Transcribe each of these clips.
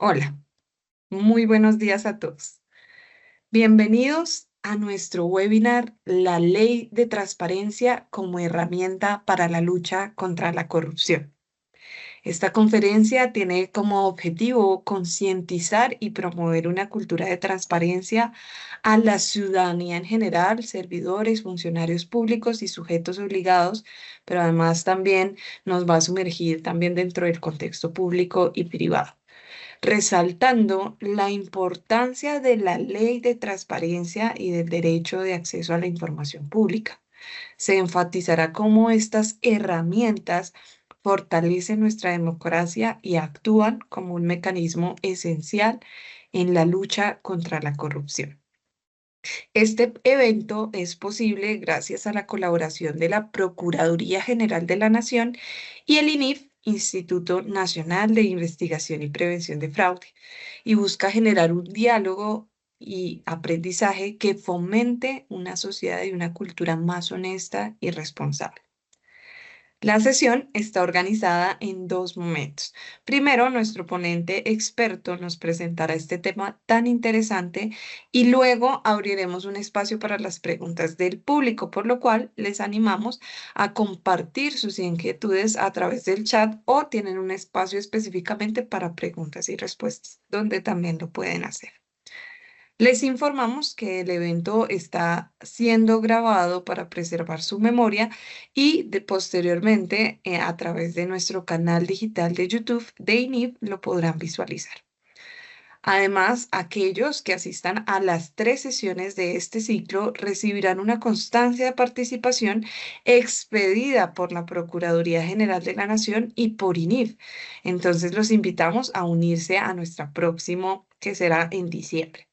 Hola, muy buenos días a todos. Bienvenidos a nuestro webinar La Ley de Transparencia como herramienta para la lucha contra la corrupción. Esta conferencia tiene como objetivo concientizar y promover una cultura de transparencia a la ciudadanía en general, servidores, funcionarios públicos y sujetos obligados, pero además también nos va a sumergir también dentro del contexto público y privado, resaltando la importancia de la ley de transparencia y del derecho de acceso a la información pública. Se enfatizará cómo estas herramientas fortalecen nuestra democracia y actúan como un mecanismo esencial en la lucha contra la corrupción. Este evento es posible gracias a la colaboración de la Procuraduría General de la Nación y el INIF, Instituto Nacional de Investigación y Prevención de Fraude, y busca generar un diálogo y aprendizaje que fomente una sociedad y una cultura más honesta y responsable. La sesión está organizada en dos momentos. Primero, nuestro ponente experto nos presentará este tema tan interesante y luego abriremos un espacio para las preguntas del público, por lo cual les animamos a compartir sus inquietudes a través del chat o tienen un espacio específicamente para preguntas y respuestas, donde también lo pueden hacer. Les informamos que el evento está siendo grabado para preservar su memoria y posteriormente a través de nuestro canal digital de YouTube de INIV lo podrán visualizar. Además, aquellos que asistan a las 3 sesiones de este ciclo recibirán una constancia de participación expedida por la Procuraduría General de la Nación y por INIV. Entonces, los invitamos a unirse a nuestra próxima, que será en diciembre,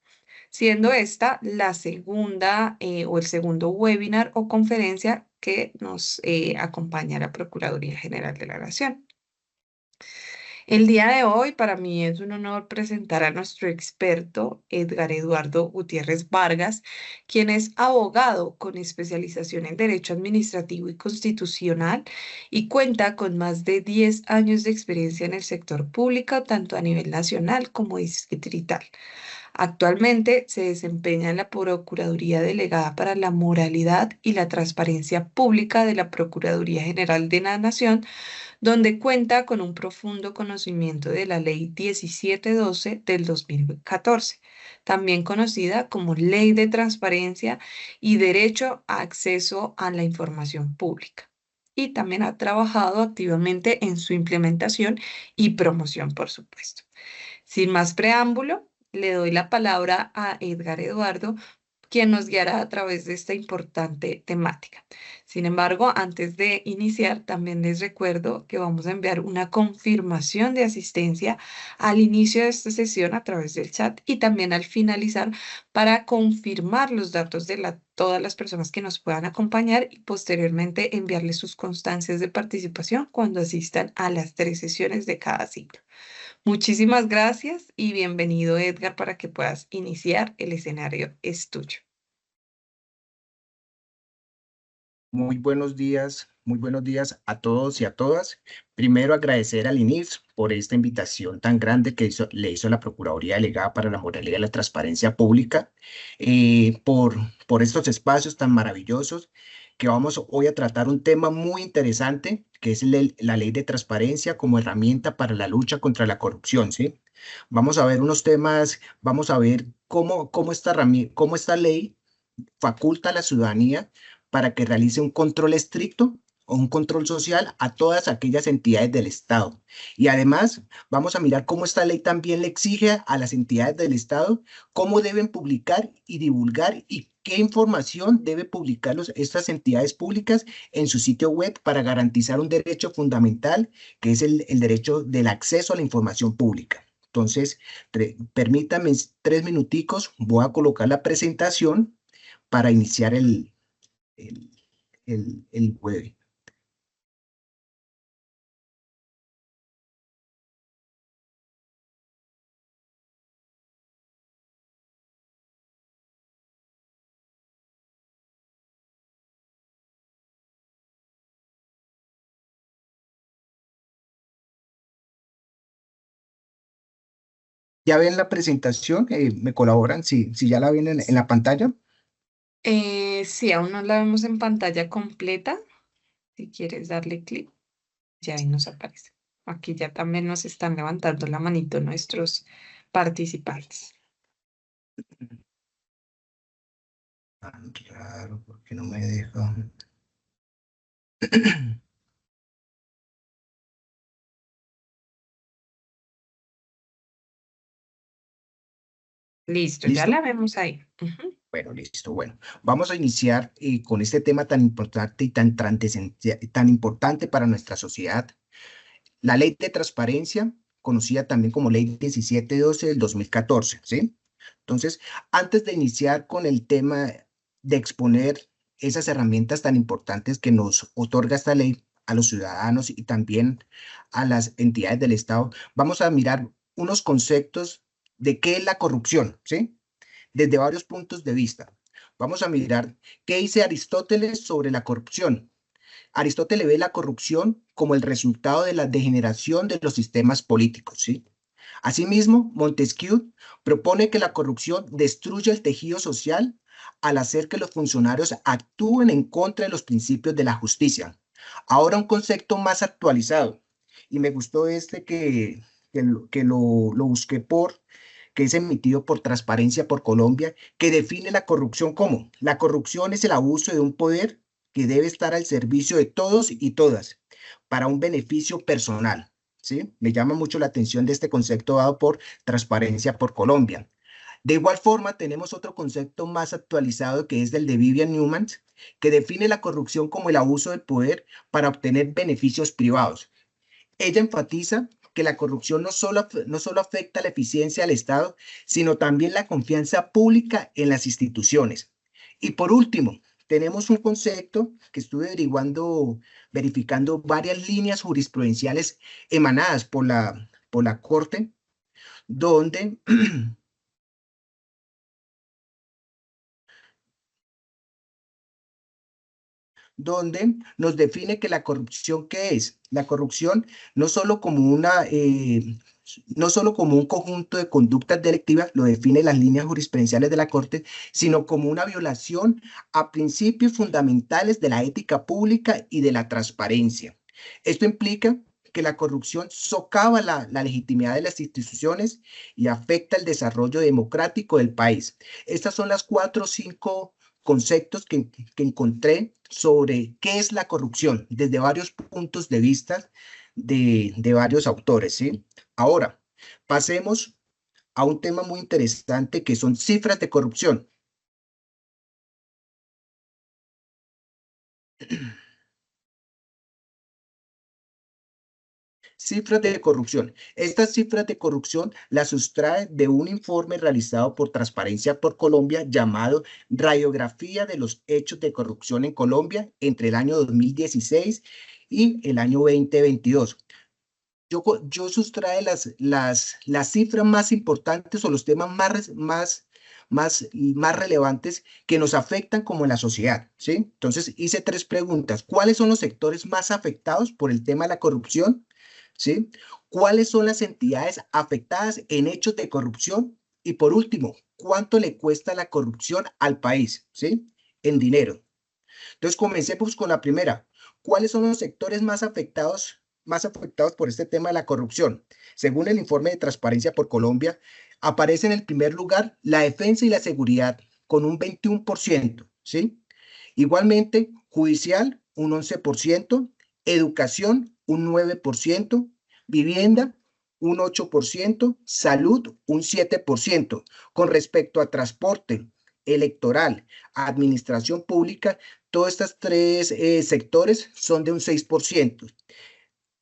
siendo esta la segunda o el segundo webinar o conferencia que nos acompaña la Procuraduría General de la Nación. El día de hoy para mí es un honor presentar a nuestro experto Edgar Eduardo Gutiérrez Vargas, quien es abogado con especialización en Derecho Administrativo y Constitucional y cuenta con más de 10 años de experiencia en el sector público, tanto a nivel nacional como distrital. Actualmente se desempeña en la Procuraduría Delegada para la Moralidad y la Transparencia Pública de la Procuraduría General de la Nación, donde cuenta con un profundo conocimiento de la Ley 1712 del 2014, también conocida como Ley de Transparencia y Derecho a Acceso a la Información Pública. Y también ha trabajado activamente en su implementación y promoción, por supuesto. Sin más preámbulo, le doy la palabra a Edgar Eduardo, quien nos guiará a través de esta importante temática. Sin embargo, antes de iniciar, también les recuerdo que vamos a enviar una confirmación de asistencia al inicio de esta sesión a través del chat y también al finalizar para confirmar los datos de todas las personas que nos puedan acompañar y posteriormente enviarles sus constancias de participación cuando asistan a las 3 sesiones de cada ciclo. Muchísimas gracias y bienvenido, Edgar, para que puedas iniciar. El escenario es tuyo. Muy buenos días a todos y a todas. Primero, agradecer al INIF por esta invitación tan grande que le hizo la Procuraduría Delegada para la Moralidad y la Transparencia Pública, por estos espacios tan maravillosos que vamos hoy a tratar un tema muy interesante, que es la ley de transparencia como herramienta para la lucha contra la corrupción, ¿sí? Vamos a ver unos temas, vamos a ver cómo esta ley faculta a la ciudadanía para que realice un control estricto o un control social a todas aquellas entidades del Estado. Y además, vamos a mirar cómo esta ley también le exige a las entidades del Estado cómo deben publicar y divulgar y qué información debe publicar estas entidades públicas en su sitio web para garantizar un derecho fundamental, que es el derecho del acceso a la información pública. Entonces, permítame 3 minuticos, voy a colocar la presentación para iniciar el, el web. ¿Ya ven la presentación? ¿Me colaboran si ya la ven en la pantalla? Sí, aún no la vemos en pantalla completa. Si quieres darle clic, ya ahí nos aparece. Aquí ya también nos están levantando la manito nuestros participantes. Ah, claro, porque no me deja. Listo, ya ¿Listo? la vemos ahí. Ujú. Bueno, listo. Bueno, vamos a iniciar con este tema tan importante y tan importante para nuestra sociedad. La Ley de Transparencia, conocida también como Ley 1712 del 2014, ¿sí? Entonces, antes de iniciar con el tema de exponer esas herramientas tan importantes que nos otorga esta ley a los ciudadanos y también a las entidades del Estado, vamos a mirar unos conceptos de qué es la corrupción, ¿sí? Desde varios puntos de vista. Vamos a mirar qué dice Aristóteles sobre la corrupción. Aristóteles ve la corrupción como el resultado de la degeneración de los sistemas políticos, ¿sí? Asimismo, Montesquieu propone que la corrupción destruye el tejido social al hacer que los funcionarios actúen en contra de los principios de la justicia. Ahora un concepto más actualizado, y me gustó este que lo busqué que es emitido por Transparencia por Colombia, que define la corrupción como: la corrupción es el abuso de un poder que debe estar al servicio de todos y todas para un beneficio personal. ¿Sí? Me llama mucho la atención de este concepto dado por Transparencia por Colombia. De igual forma, tenemos otro concepto más actualizado que es el de Vivian Newman, que define la corrupción como el abuso del poder para obtener beneficios privados. Ella enfatiza que la corrupción no solo afecta la eficiencia del Estado, sino también la confianza pública en las instituciones. Y por último, tenemos un concepto que estuve verificando varias líneas jurisprudenciales emanadas por la Corte, donde donde nos define que la corrupción, ¿qué es? La corrupción no solo como no solo como un conjunto de conductas delictivas, lo define las líneas jurisprudenciales de la Corte, sino como una violación a principios fundamentales de la ética pública y de la transparencia. Esto implica que la corrupción socava la legitimidad de las instituciones y afecta el desarrollo democrático del país. Estas son las cuatro o cinco conceptos que encontré sobre qué es la corrupción desde varios puntos de vista de varios autores, ¿sí? Ahora, pasemos a un tema muy interesante que son cifras de corrupción. Cifras de corrupción. Estas cifras de corrupción las sustrae de un informe realizado por Transparencia por Colombia llamado Radiografía de los Hechos de Corrupción en Colombia entre el año 2016 y el año 2022. Yo sustrae las cifras más importantes o los temas más relevantes que nos afectan como en la sociedad, ¿sí? Entonces hice tres preguntas. ¿Cuáles son los sectores más afectados por el tema de la corrupción? ¿Sí? ¿Cuáles son las entidades afectadas en hechos de corrupción? Y por último, ¿cuánto le cuesta la corrupción al país? ¿Sí? En dinero. Entonces, comencemos con la primera. ¿Cuáles son los sectores más afectados por este tema de la corrupción? Según el informe de Transparencia por Colombia, aparece en el primer lugar la defensa y la seguridad con un 21%, ¿sí? Igualmente, judicial, un 11%, educación, un 9%, vivienda, un 8%, salud, un 7%. Con respecto a transporte, electoral, administración pública, todos estos tres sectores son de un 6%.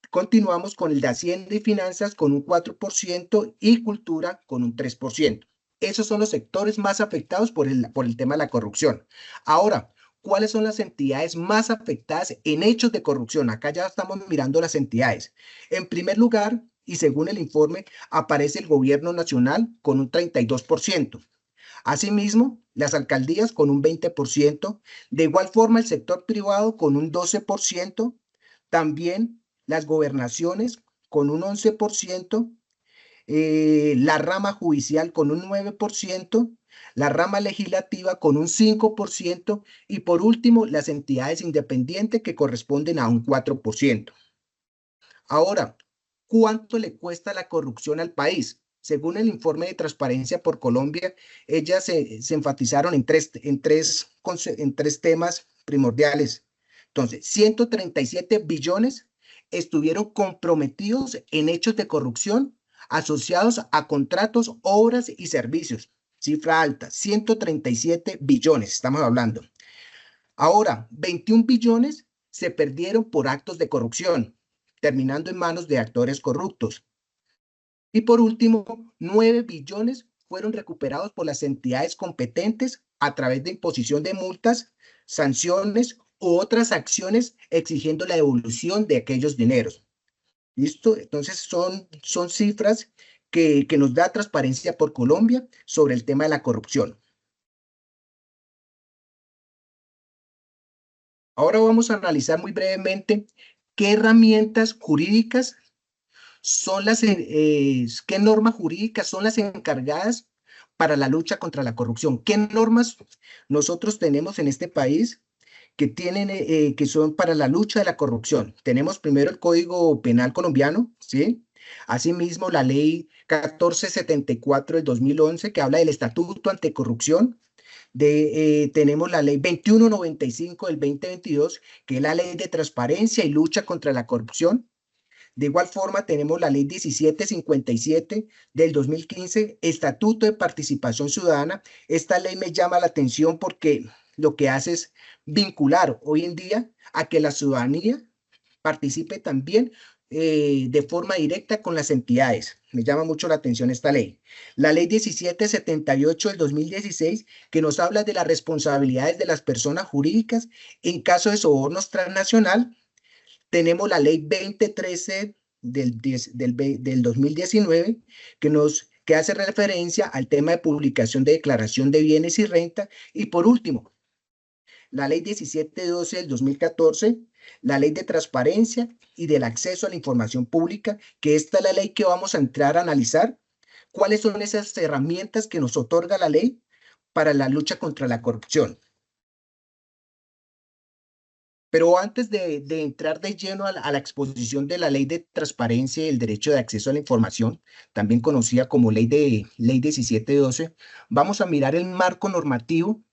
Continuamos con el de Hacienda y Finanzas con un 4% y Cultura con un 3%. Esos son los sectores más afectados por el tema de la corrupción. Ahora, ¿cuáles son las entidades más afectadas en hechos de corrupción? Acá ya estamos mirando las entidades. En primer lugar, y según el informe, aparece el gobierno nacional con un 32%. Asimismo, las alcaldías con un 20%, de igual forma el sector privado con un 12%, también las gobernaciones con un 11%, la rama judicial con un 9%, la rama legislativa con un 5% y por último las entidades independientes que corresponden a un 4%. Ahora, ¿cuánto le cuesta la corrupción al país? Según el informe de Transparencia por Colombia, ellas se enfatizaron en tres temas primordiales. Entonces, 137 billones estuvieron comprometidos en hechos de corrupción asociados a contratos, obras y servicios. Cifra alta, 137 billones, estamos hablando. Ahora, 21 billones se perdieron por actos de corrupción, terminando en manos de actores corruptos. Y por último, 9 billones fueron recuperados por las entidades competentes a través de imposición de multas, sanciones u otras acciones exigiendo la devolución de aquellos dineros. ¿Listo? Entonces son cifras que nos da Transparencia por Colombia sobre el tema de la corrupción. Ahora vamos a analizar muy brevemente qué herramientas jurídicas son qué normas jurídicas son las encargadas para la lucha contra la corrupción. ¿Qué normas nosotros tenemos en este país que son para la lucha de la corrupción? Tenemos primero el Código Penal colombiano, ¿sí? Asimismo, la Ley 1474 del 2011 que habla del Estatuto Anticorrupción. Tenemos la ley 2195 del 2022, que es la ley de transparencia y lucha contra la corrupción. De igual forma, tenemos la ley 1757 del 2015, Estatuto de Participación Ciudadana. Esta ley me llama la atención porque lo que hace es vincular hoy en día a que la ciudadanía participe también de forma directa con las entidades. Me llama mucho la atención esta ley. La ley 1778 del 2016, que nos habla de las responsabilidades de las personas jurídicas en caso de sobornos transnacional. Tenemos la ley 2013 del 2019, que hace referencia al tema de publicación de declaración de bienes y renta. Y por último, la ley 1712 del 2014, la ley de transparencia y del acceso a la información pública, que esta es la ley que vamos a entrar a analizar. ¿Cuáles son esas herramientas que nos otorga la ley para la lucha contra la corrupción? Pero antes de entrar de lleno a la exposición de la Ley de Transparencia y el Derecho de Acceso a la Información, también conocida como Ley 1712, vamos a mirar el marco normativo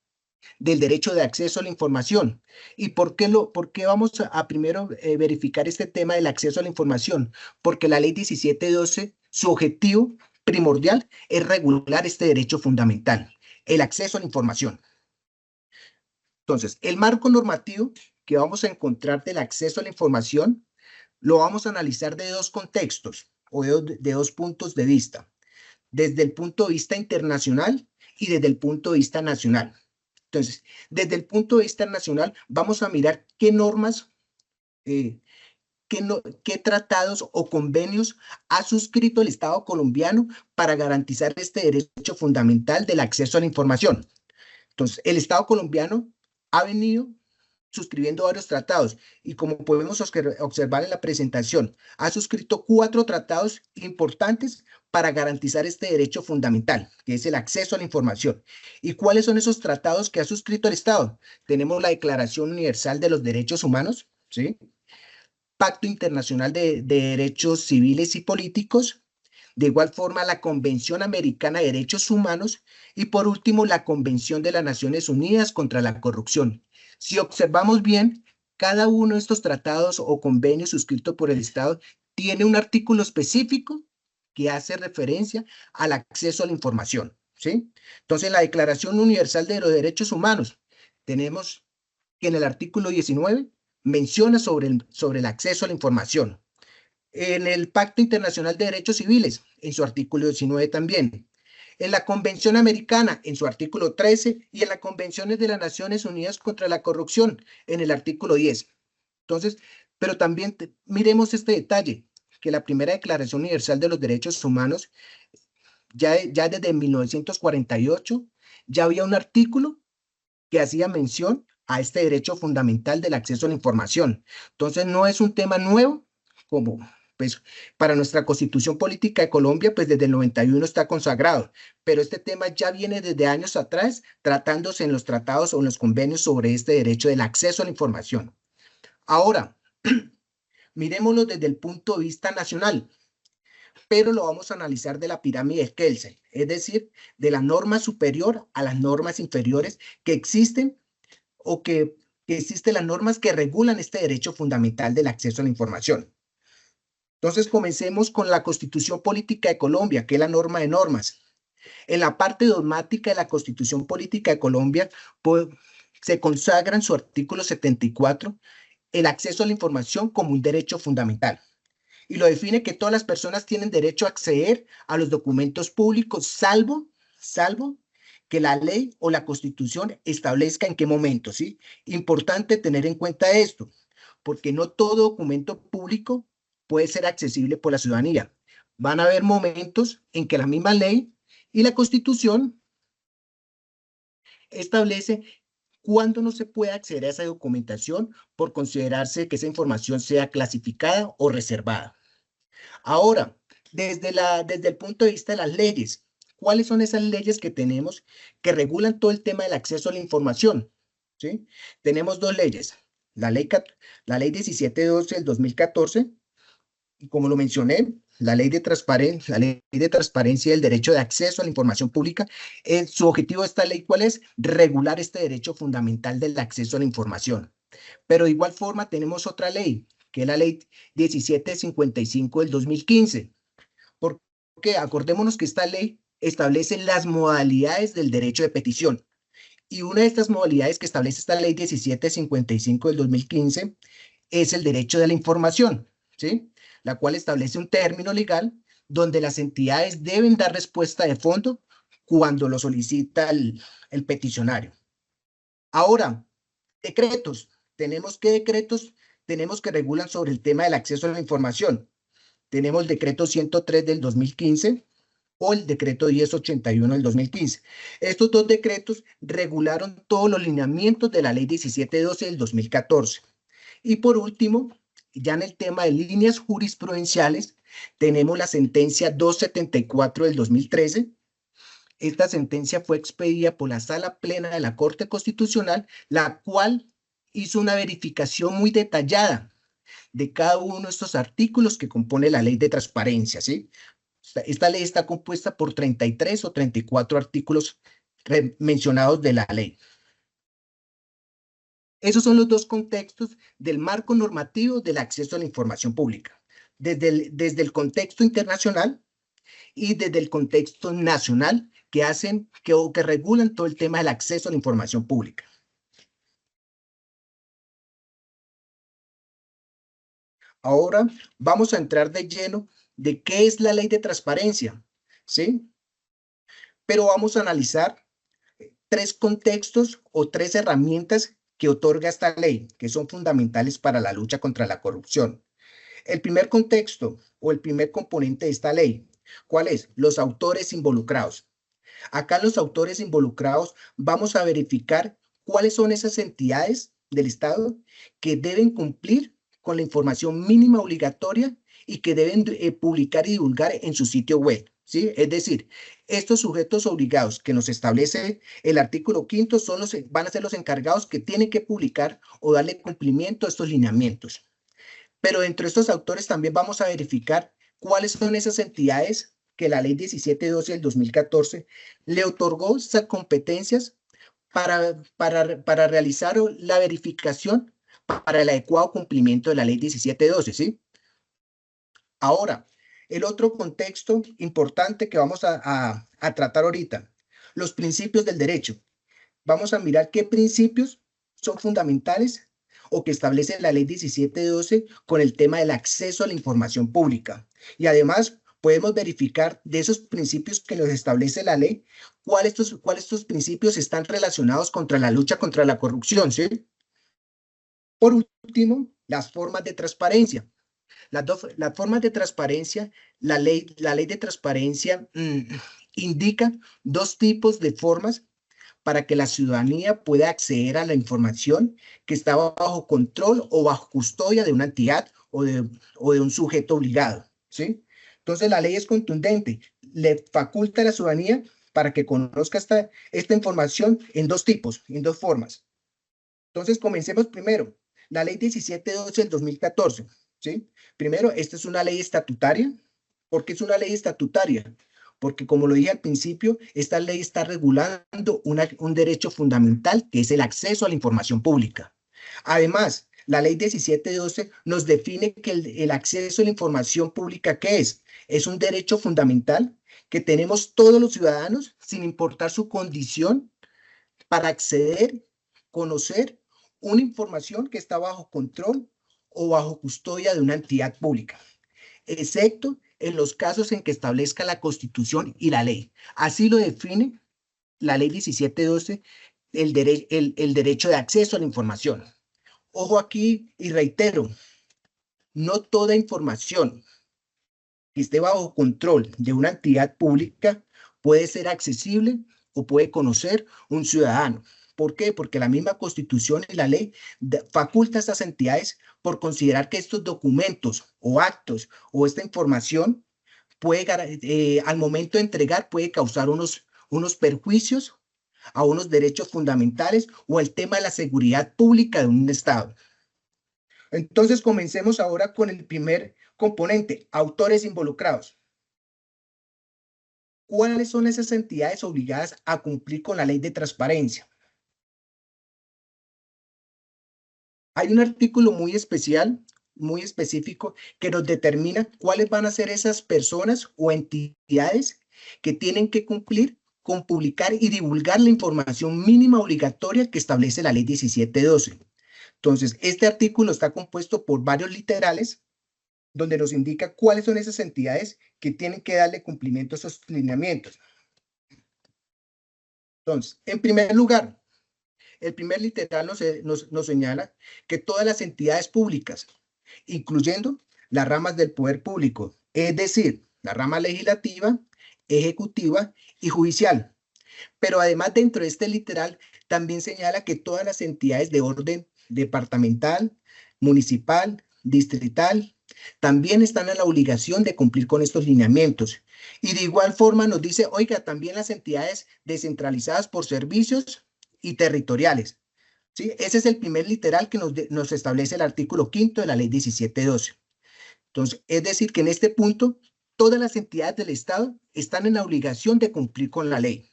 del derecho de acceso a la información. ¿Y por qué vamos a primero verificar este tema del acceso a la información? Porque la Ley 1712, su objetivo primordial es regular este derecho fundamental, el acceso a la información. Entonces, el marco normativo que vamos a encontrar del acceso a la información lo vamos a analizar de dos contextos o de dos puntos de vista, desde el punto de vista internacional y desde el punto de vista nacional. Entonces, desde el punto de vista nacional, vamos a mirar qué normas, qué tratados o convenios ha suscrito el Estado colombiano para garantizar este derecho fundamental del acceso a la información. Entonces, el Estado colombiano ha venido suscribiendo varios tratados y como podemos observar en la presentación, ha suscrito 4 tratados importantes para garantizar este derecho fundamental, que es el acceso a la información. ¿Y cuáles son esos tratados que ha suscrito el Estado? Tenemos la Declaración Universal de los Derechos Humanos, ¿sí? Pacto Internacional de Derechos Civiles y Políticos, de igual forma la Convención Americana de Derechos Humanos y por último la Convención de las Naciones Unidas contra la Corrupción. Si observamos bien, cada uno de estos tratados o convenios suscritos por el Estado tiene un artículo específico que hace referencia al acceso a la información, ¿sí? Entonces, la Declaración Universal de los Derechos Humanos, tenemos que en el artículo 19 menciona sobre el acceso a la información. En el Pacto Internacional de Derechos Civiles, en su artículo 19 también. En la Convención Americana, en su artículo 13, y en las Convenciones de las Naciones Unidas contra la Corrupción, en el artículo 10. Entonces, pero también miremos este detalle, que la primera Declaración Universal de los Derechos Humanos, ya desde 1948, ya había un artículo que hacía mención a este derecho fundamental del acceso a la información. Entonces, no es un tema nuevo, como pues para nuestra Constitución Política de Colombia, pues desde el 91 está consagrado, pero este tema ya viene desde años atrás tratándose en los tratados o en los convenios sobre este derecho del acceso a la información. Ahora, miremoslo desde el punto de vista nacional, pero lo vamos a analizar de la pirámide de Kelsen, es decir, de la norma superior a las normas inferiores que existen o que existen las normas que regulan este derecho fundamental del acceso a la información. Entonces, comencemos con la Constitución Política de Colombia, que es la norma de normas. En la parte dogmática de la Constitución Política de Colombia, pues, se consagra en su artículo 74 el acceso a la información como un derecho fundamental y lo define que todas las personas tienen derecho a acceder a los documentos públicos, salvo que la ley o la Constitución establezca en qué momento, ¿sí? Importante tener en cuenta esto, porque no todo documento público puede ser accesible por la ciudadanía. Van a haber momentos en que la misma ley y la Constitución establece cuándo no se puede acceder a esa documentación por considerarse que esa información sea clasificada o reservada. Ahora, desde el punto de vista de las leyes, ¿cuáles son esas leyes que tenemos que regulan todo el tema del acceso a la información? ¿Sí? Tenemos dos leyes, la ley 1712 del 2014, y como lo mencioné, la ley de transparencia y el derecho de acceso a la información pública. Su objetivo de esta ley, ¿cuál es? Regular este derecho fundamental del acceso a la información. Pero de igual forma tenemos otra ley, que es la ley 1755 del 2015. Porque acordémonos que esta ley establece las modalidades del derecho de petición. Y una de estas modalidades que establece esta ley 1755 del 2015 es el derecho de la información, ¿sí? La cual establece un término legal donde las entidades deben dar respuesta de fondo cuando lo solicita el peticionario. Ahora, decretos. Tenemos que regulan sobre el tema del acceso a la información. Tenemos el decreto 103 del 2015 o el decreto 1081 del 2015. Estos dos decretos regularon todos los lineamientos de la ley 1712 del 2014. Y por último, ya en el tema de líneas jurisprudenciales, tenemos la sentencia 274 del 2013. Esta sentencia fue expedida por la Sala Plena de la Corte Constitucional, la cual hizo una verificación muy detallada de cada uno de estos artículos que compone la ley de transparencia, ¿sí? Esta ley está compuesta por 33 o 34 artículos mencionados de la ley. Esos son los dos contextos del marco normativo del acceso a la información pública, desde el contexto internacional y desde el contexto nacional que regulan todo el tema del acceso a la información pública. Ahora vamos a entrar de lleno de qué es la ley de transparencia, ¿sí? Pero vamos a analizar tres contextos o tres herramientas que otorga esta ley, que son fundamentales para la lucha contra la corrupción. El primer contexto o el primer componente de esta ley, ¿cuál es? Los autores involucrados. Acá los autores involucrados vamos a verificar cuáles son esas entidades del Estado que deben cumplir con la información mínima obligatoria y que deben publicar y divulgar en su sitio web, ¿sí? Es decir, estos sujetos obligados que nos establece el artículo 5 van a ser los encargados que tienen que publicar o darle cumplimiento a estos lineamientos. Pero dentro de estos autores también vamos a verificar cuáles son esas entidades que la ley 1712 del 2014 le otorgó esas competencias para realizar la verificación para el adecuado cumplimiento de la ley 1712, ¿sí? Ahora, el otro contexto importante que vamos a tratar ahorita, los principios del derecho. Vamos a mirar qué principios son fundamentales o que establece la ley 1712 con el tema del acceso a la información pública. Y además podemos verificar de esos principios que nos establece la ley, cuáles estos principios están relacionados contra la lucha contra la corrupción, ¿sí? Por último, las formas de transparencia. Las formas de transparencia, la ley de transparencia indica dos tipos de formas para que la ciudadanía pueda acceder a la información que está bajo control o bajo custodia de una entidad o de un sujeto obligado, ¿sí? Entonces la ley es contundente, le faculta a la ciudadanía para que conozca esta información en dos tipos, en dos formas. Entonces comencemos primero, la ley 1712 del 2014, ¿sí? Primero, esta es una ley estatutaria. ¿Por qué es una ley estatutaria? Porque como lo dije al principio, esta ley está regulando un derecho fundamental que es el acceso a la información pública. Además, la ley 1712 nos define que el acceso a la información pública, ¿qué es? Es un derecho fundamental que tenemos todos los ciudadanos, sin importar su condición, para acceder, conocer una información que está bajo control o bajo custodia de una entidad pública, excepto en los casos en que establezca la Constitución y la ley. Así lo define la ley 1712, el derecho de acceso a la información. Ojo aquí y reitero, no toda información que esté bajo control de una entidad pública puede ser accesible o puede conocer un ciudadano. ¿Por qué? Porque la misma Constitución y la ley faculta a estas entidades por considerar que estos documentos o actos o esta información al momento de entregar puede causar unos perjuicios a unos derechos fundamentales o el tema de la seguridad pública de un Estado. Entonces comencemos ahora con el primer componente, autores involucrados. ¿Cuáles son esas entidades obligadas a cumplir con la ley de transparencia? Hay un artículo muy especial, muy específico, que nos determina cuáles van a ser esas personas o entidades que tienen que cumplir con publicar y divulgar la información mínima obligatoria que establece la ley 1712. Entonces, este artículo está compuesto por varios literales donde nos indica cuáles son esas entidades que tienen que darle cumplimiento a esos lineamientos. Entonces, en primer lugar, el primer literal nos señala que todas las entidades públicas, incluyendo las ramas del poder público, es decir, la rama legislativa, ejecutiva y judicial. Pero además dentro de este literal también señala que todas las entidades de orden departamental, municipal, distrital, también están en la obligación de cumplir con estos lineamientos. Y de igual forma nos dice, oiga, también las entidades descentralizadas por servicios y territoriales. ¿Sí? Ese es el primer literal que nos establece el artículo 5º de la ley 1712. Entonces, es decir, que en este punto, todas las entidades del Estado están en la obligación de cumplir con la ley.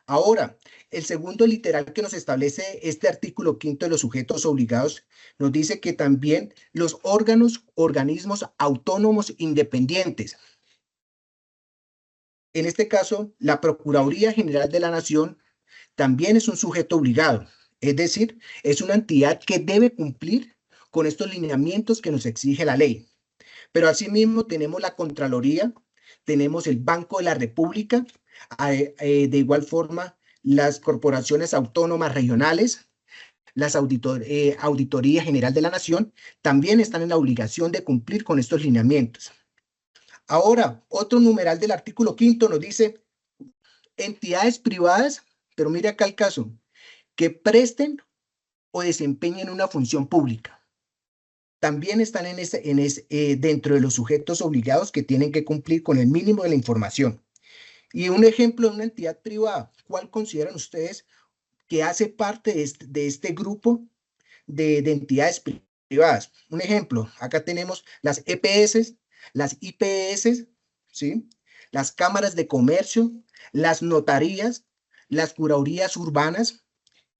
Ahora, el segundo literal que nos establece este artículo 5º de los sujetos obligados nos dice que también los organismos autónomos independientes. En este caso, la Procuraduría General de la Nación también es un sujeto obligado, es decir, es una entidad que debe cumplir con estos lineamientos que nos exige la ley. Pero asimismo tenemos la Contraloría, tenemos el Banco de la República, de igual forma las corporaciones autónomas regionales, las Auditoría General de la Nación, también están en la obligación de cumplir con estos lineamientos. Ahora, otro numeral del artículo 5º nos dice entidades privadas, pero mire acá el caso, que presten o desempeñen una función pública. También están dentro de los sujetos obligados que tienen que cumplir con el mínimo de la información. Y un ejemplo de una entidad privada, ¿cuál consideran ustedes que hace parte de este grupo de entidades privadas? Un ejemplo, acá tenemos las EPS, las IPS, ¿sí? Las cámaras de comercio, las notarías, las curadurías urbanas.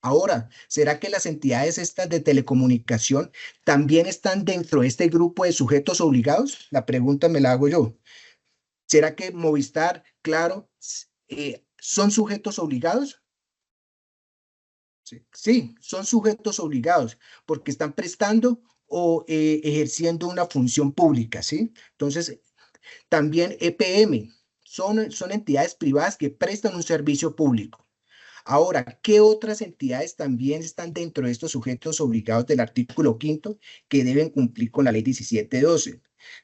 Ahora, ¿será que las entidades estas de telecomunicación también están dentro de este grupo de sujetos obligados? La pregunta me la hago yo. ¿Será que Movistar, Claro, son sujetos obligados? Sí, sí, son sujetos obligados porque están prestando o ejerciendo una función pública, ¿sí? Entonces, también EPM son entidades privadas que prestan un servicio público. Ahora, ¿qué otras entidades también están dentro de estos sujetos obligados del artículo 5º que deben cumplir con la ley 1712?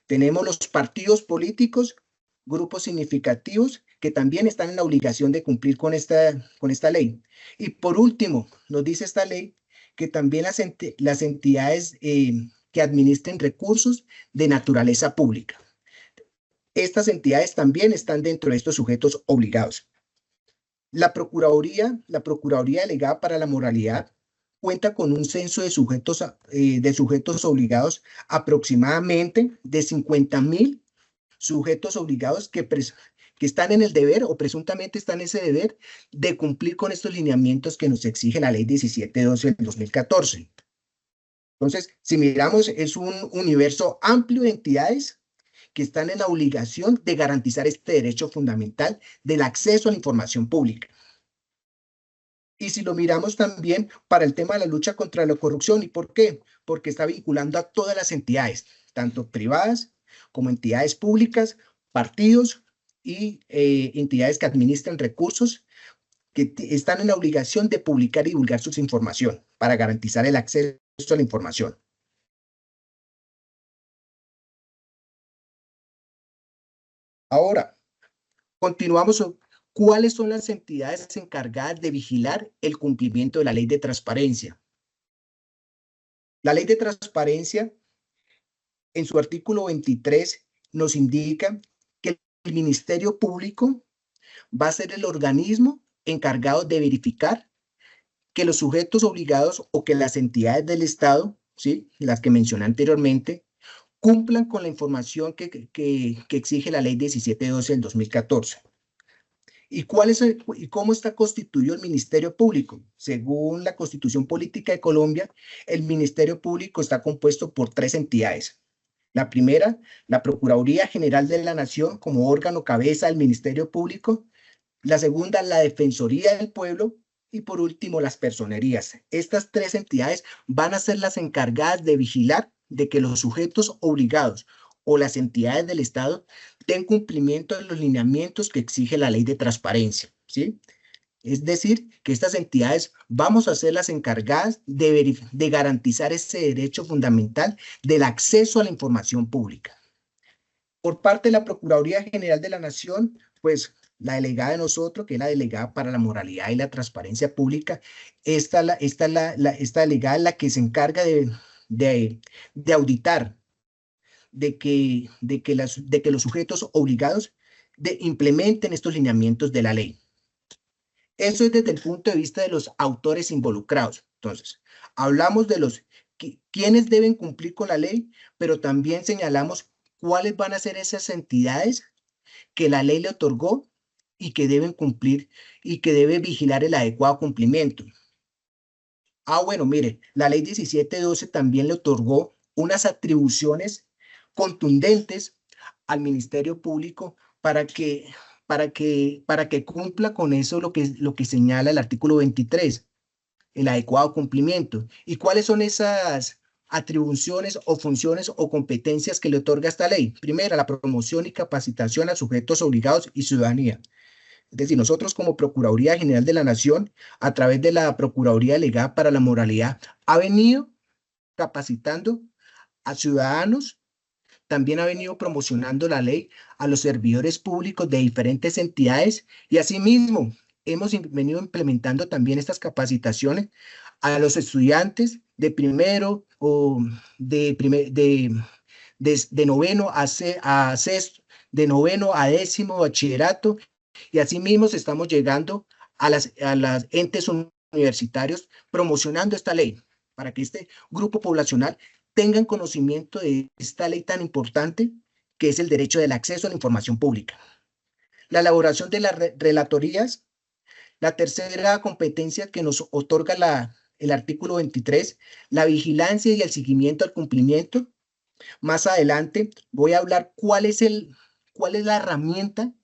Tenemos los partidos políticos, grupos significativos que también están en la obligación de cumplir con esta ley. Y por último, nos dice esta ley que también las entidades que administren recursos de naturaleza pública. Estas entidades también están dentro de estos sujetos obligados. La Procuraduría Delegada para la Moralidad cuenta con un censo de sujetos obligados aproximadamente de 50.000 sujetos obligados que están en el deber o presuntamente están en ese deber de cumplir con estos lineamientos que nos exige la Ley 1712 del 2014. Entonces, si miramos, es un universo amplio de entidades que están en la obligación de garantizar este derecho fundamental del acceso a la información pública. Y si lo miramos también para el tema de la lucha contra la corrupción, ¿y por qué? Porque está vinculando a todas las entidades, tanto privadas como entidades públicas, partidos y entidades que administran recursos que están en la obligación de publicar y divulgar su información para garantizar el acceso a la información. Ahora, continuamos. ¿Cuáles son las entidades encargadas de vigilar el cumplimiento de la ley de transparencia? La ley de transparencia, en su artículo 23, nos indica que el Ministerio Público va a ser el organismo encargado de verificar que los sujetos obligados o que las entidades del Estado, ¿sí?, las que mencioné anteriormente, cumplan con la información que exige la ley 1712 del 2014. ¿Y cómo está constituido el Ministerio Público? Según la Constitución Política de Colombia, el Ministerio Público está compuesto por 3 entidades. La primera, la Procuraduría General de la Nación como órgano cabeza del Ministerio Público. La segunda, la Defensoría del Pueblo. Y por último, las personerías. Estas 3 entidades van a ser las encargadas de vigilar de que los sujetos obligados o las entidades del Estado den cumplimiento de los lineamientos que exige la ley de transparencia, ¿sí? Es decir, que estas entidades vamos a ser las encargadas de garantizar ese derecho fundamental del acceso a la información pública. Por parte de la Procuraduría General de la Nación, pues la delegada de nosotros, que es la delegada para la moralidad y la transparencia pública, esta delegada es la que se encarga de auditar de que los sujetos obligados implementen estos lineamientos de la ley. Eso es desde el punto de vista de los autores involucrados. Entonces, hablamos de quienes deben cumplir con la ley, pero también señalamos cuáles van a ser esas entidades que la ley le otorgó y que deben cumplir y que debe vigilar el adecuado cumplimiento. Bueno, mire, la ley 1712 también le otorgó unas atribuciones contundentes al Ministerio Público para que cumpla con eso lo que señala el artículo 23, el adecuado cumplimiento. ¿Y cuáles son esas atribuciones o funciones o competencias que le otorga esta ley? Primera, la promoción y capacitación a sujetos obligados y ciudadanía. Es decir, nosotros como Procuraduría General de la Nación, a través de la Procuraduría Delegada para la Moralidad, ha venido capacitando a ciudadanos. También ha venido promocionando la ley a los servidores públicos de diferentes entidades y asimismo hemos venido implementando también estas capacitaciones a los estudiantes de primero o de noveno a sexto, de noveno a décimo bachillerato, y asimismo estamos llegando a las entes universitarios promocionando esta ley para que este grupo poblacional tengan conocimiento de esta ley tan importante que es el derecho del acceso a la información pública. La elaboración de las relatorías, la tercera competencia que nos otorga el artículo 23, la vigilancia y el seguimiento al cumplimiento. Más adelante voy a hablar cuál es la herramienta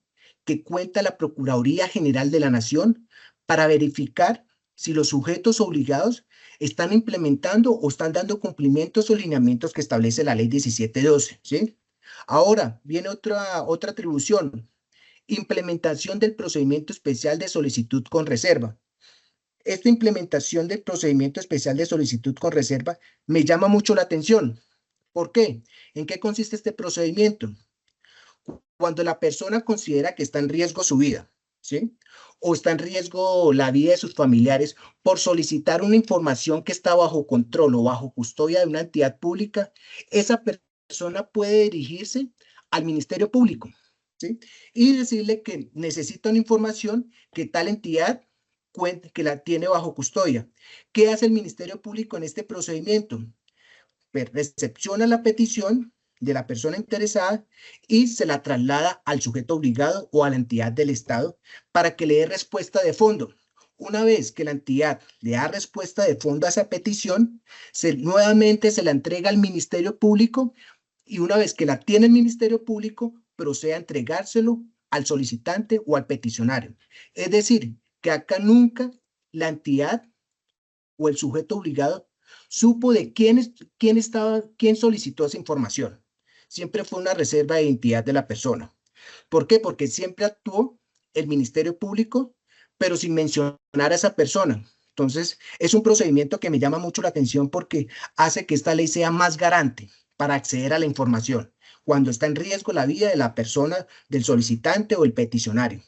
que cuenta la Procuraduría General de la Nación para verificar si los sujetos obligados están implementando o están dando cumplimiento a esos lineamientos que establece la ley 1712, ¿sí? Ahora viene otra atribución, implementación del procedimiento especial de solicitud con reserva. Esta implementación del procedimiento especial de solicitud con reserva me llama mucho la atención. ¿Por qué? ¿En qué consiste este procedimiento? Cuando la persona considera que está en riesgo su vida, ¿sí? O está en riesgo la vida de sus familiares por solicitar una información que está bajo control o bajo custodia de una entidad pública, esa persona puede dirigirse al Ministerio Público, ¿sí? Y decirle que necesita una información que tal entidad cuente, que la tiene bajo custodia. ¿Qué hace el Ministerio Público en este procedimiento? Recepciona la petición de la persona interesada y se la traslada al sujeto obligado o a la entidad del Estado para que le dé respuesta de fondo. Una vez que la entidad le da respuesta de fondo a esa petición, nuevamente se la entrega al Ministerio Público y una vez que la tiene el Ministerio Público, procede a entregárselo al solicitante o al peticionario. Es decir, que acá nunca la entidad o el sujeto obligado supo de quién solicitó esa información. Siempre fue una reserva de identidad de la persona. ¿Por qué? Porque siempre actuó el Ministerio Público, pero sin mencionar a esa persona. Entonces, es un procedimiento que me llama mucho la atención porque hace que esta ley sea más garante para acceder a la información cuando está en riesgo la vida de la persona, del solicitante o el peticionario.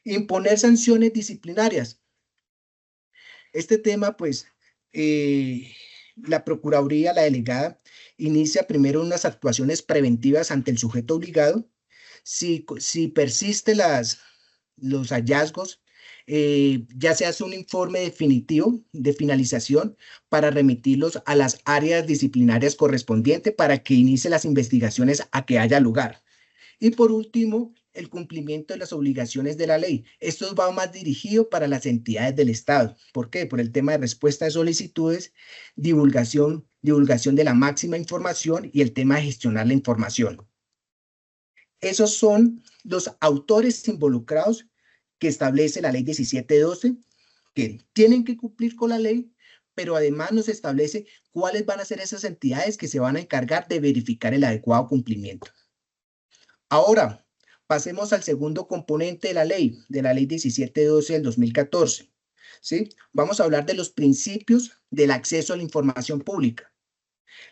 Imponer sanciones disciplinarias. Este tema, pues, la Procuraduría, la delegada, inicia primero unas actuaciones preventivas ante el sujeto obligado. Si persiste los hallazgos, ya se hace un informe definitivo de finalización para remitirlos a las áreas disciplinarias correspondientes para que inicie las investigaciones a que haya lugar. Y por último, el cumplimiento de las obligaciones de la ley. Esto va más dirigido para las entidades del Estado. ¿Por qué? Por el tema de respuesta de solicitudes, divulgación de la máxima información y el tema de gestionar la información. Esos son los autores involucrados que establece la ley 1712, que tienen que cumplir con la ley, pero además nos establece cuáles van a ser esas entidades que se van a encargar de verificar el adecuado cumplimiento. Ahora, pasemos al segundo componente de la ley 1712 del 2014. ¿Sí? Vamos a hablar de los principios del acceso a la información pública.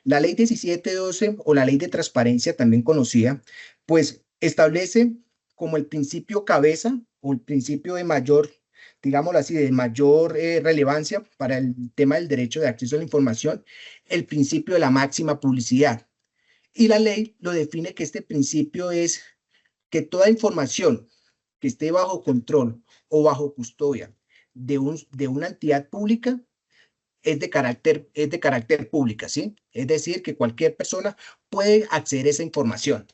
La ley 1712 o la ley de transparencia, también conocida, pues establece como el principio cabeza o el principio de mayor, digámoslo así, de mayor relevancia para el tema del derecho de acceso a la información, el principio de la máxima publicidad. Y la ley lo define que este principio es que toda información que esté bajo control o bajo custodia de una entidad pública es de carácter pública, ¿sí? Es decir, que cualquier persona puede acceder a esa información,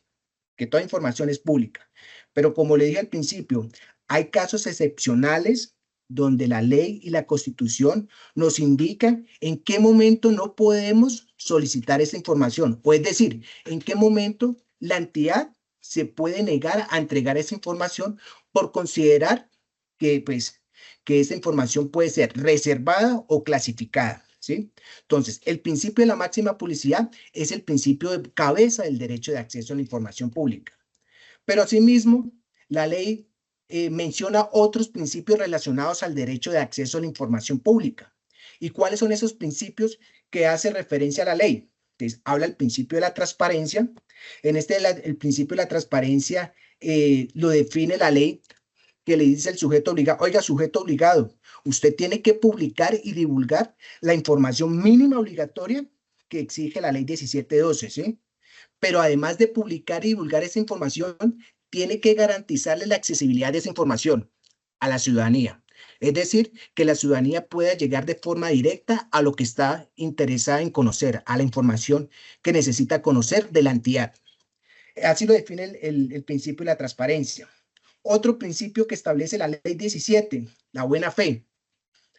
que toda información es pública. Pero como le dije al principio, hay casos excepcionales donde la ley y la Constitución nos indican en qué momento no podemos solicitar esa información, o es decir, en qué momento la entidad se puede negar a entregar esa información por considerar que, pues, que esa información puede ser reservada o clasificada, ¿sí? Entonces, el principio de la máxima publicidad es el principio de cabeza del derecho de acceso a la información pública. Pero asimismo, la ley menciona otros principios relacionados al derecho de acceso a la información pública. ¿Y cuáles son esos principios que hace referencia a la ley? Entonces, habla el principio de la transparencia. El principio de la transparencia lo define la ley que le dice el sujeto obligado, oiga, sujeto obligado, usted tiene que publicar y divulgar la información mínima obligatoria que exige la ley 1712, ¿sí? Pero además de publicar y divulgar esa información, tiene que garantizarle la accesibilidad de esa información a la ciudadanía. Es decir, que la ciudadanía pueda llegar de forma directa a lo que está interesada en conocer, a la información que necesita conocer de la entidad. Así lo define el principio de la transparencia. Otro principio que establece la ley 17, la buena fe.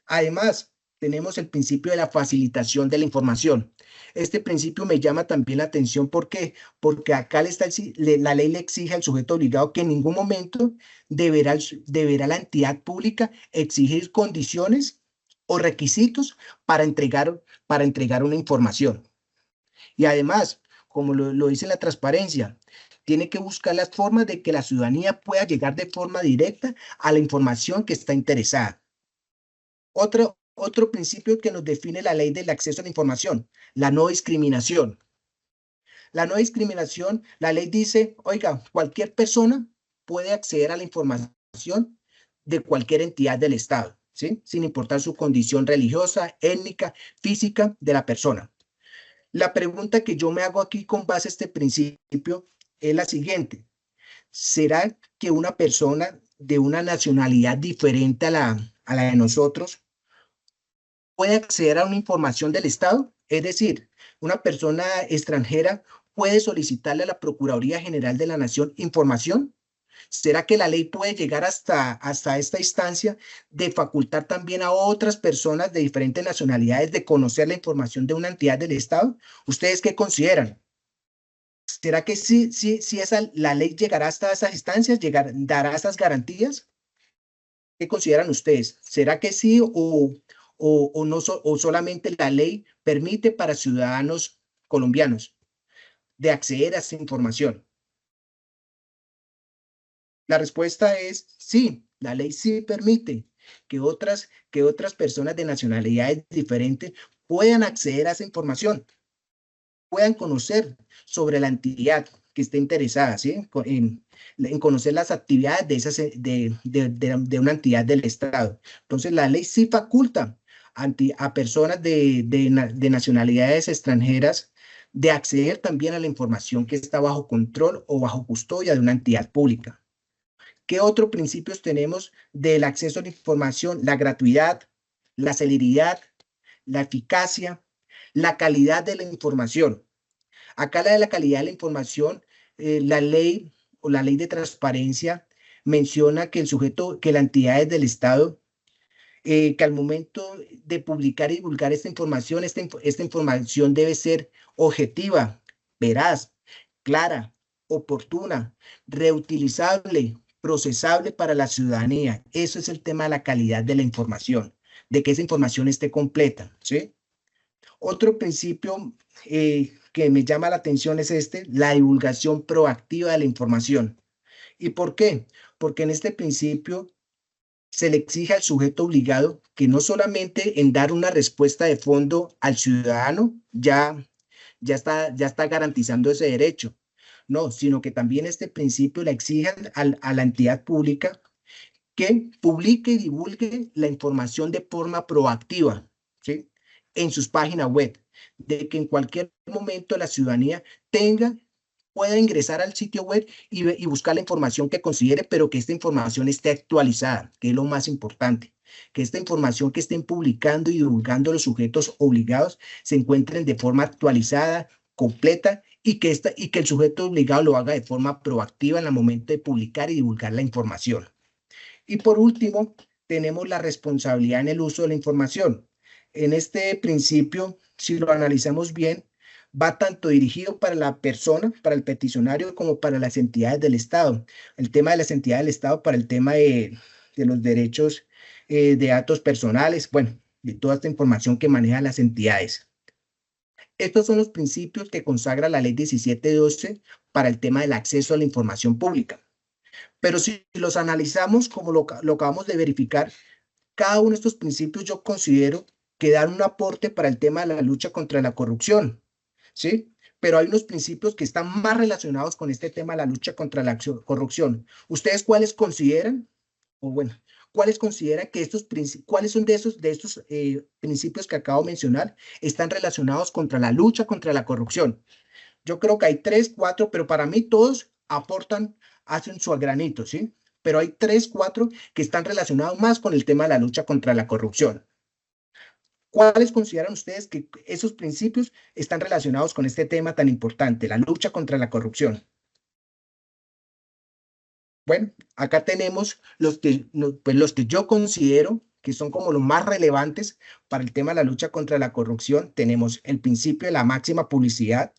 Además, tenemos el principio de la facilitación de la información. Este principio me llama también la atención. ¿Por qué? Porque acá la ley le exige al sujeto obligado que en ningún momento deberá la entidad pública exigir condiciones o requisitos para entregar una información. Y además, como lo dice la transparencia, tiene que buscar las formas de que la ciudadanía pueda llegar de forma directa a la información que está interesada. Otro principio que nos define la ley del acceso a la información, la no discriminación. La no discriminación, la ley dice, oiga, cualquier persona puede acceder a la información de cualquier entidad del Estado, ¿sí? Sin importar su condición religiosa, étnica, física de la persona. La pregunta que yo me hago aquí con base a este principio es la siguiente. ¿Será que una persona de una nacionalidad diferente a la de nosotros puede acceder a una información del Estado? Es decir, una persona extranjera puede solicitarle a la Procuraduría General de la Nación información. ¿Será que la ley puede llegar hasta esta instancia de facultar también a otras personas de diferentes nacionalidades de conocer la información de una entidad del Estado? ¿Ustedes qué consideran? ¿Será que sí la ley llegará hasta esas instancias, dará esas garantías? ¿Qué consideran ustedes? ¿Será que sí o no, o solamente la ley permite para ciudadanos colombianos de acceder a esa información? La respuesta es sí, la ley sí permite que otras personas de nacionalidades diferentes puedan acceder a esa información, puedan conocer sobre la entidad que esté interesada, ¿sí? En conocer las actividades de una entidad del Estado. Entonces, la ley sí faculta a personas de nacionalidades extranjeras de acceder también a la información que está bajo control o bajo custodia de una entidad pública. ¿Qué otros principios tenemos del acceso a la información? La gratuidad, la celeridad, la eficacia, la calidad de la información. Acá la de la calidad de la información, la ley o la ley de transparencia menciona que el sujeto, que la entidad es del Estado, que al momento de publicar y divulgar esta información, esta información debe ser objetiva, veraz, clara, oportuna, reutilizable, procesable para la ciudadanía. Eso es el tema de la calidad de la información, de que esa información esté completa, ¿sí? Otro principio que me llama la atención es la divulgación proactiva de la información. ¿Y por qué? Porque en este principio se le exige al sujeto obligado que no solamente en dar una respuesta de fondo al ciudadano ya está garantizando ese derecho, no, sino que también este principio le exige a la entidad pública que publique y divulgue la información de forma proactiva, ¿sí? En sus páginas web, de que en cualquier momento la ciudadanía pueda ingresar al sitio web y buscar la información que considere, pero que esta información esté actualizada, que es lo más importante, que esta información que estén publicando y divulgando los sujetos obligados se encuentren de forma actualizada, completa y que el sujeto obligado lo haga de forma proactiva en el momento de publicar y divulgar la información. Y por último, tenemos la responsabilidad en el uso de la información. En este principio, si lo analizamos bien, va tanto dirigido para la persona, para el peticionario, como para las entidades del Estado. El tema de las entidades del Estado para el tema de los derechos de datos personales, bueno, de toda esta información que manejan las entidades. Estos son los principios que consagra la Ley 1712 para el tema del acceso a la información pública. Pero si los analizamos como lo acabamos de verificar, cada uno de estos principios yo considero que dan un aporte para el tema de la lucha contra la corrupción, ¿sí? Pero hay unos principios que están más relacionados con este tema de la lucha contra la corrupción. ¿Ustedes cuáles consideran? O bueno, ¿cuáles consideran que cuáles son de estos principios que acabo de mencionar están relacionados contra la lucha contra la corrupción? Yo creo que hay tres, cuatro, pero para mí todos aportan, hacen su granito, ¿sí? Pero hay tres, cuatro que están relacionados más con el tema de la lucha contra la corrupción. ¿Cuáles consideran ustedes que esos principios están relacionados con este tema tan importante, la lucha contra la corrupción? Bueno, acá tenemos los que yo considero que son como los más relevantes para el tema de la lucha contra la corrupción. Tenemos el principio de la máxima publicidad,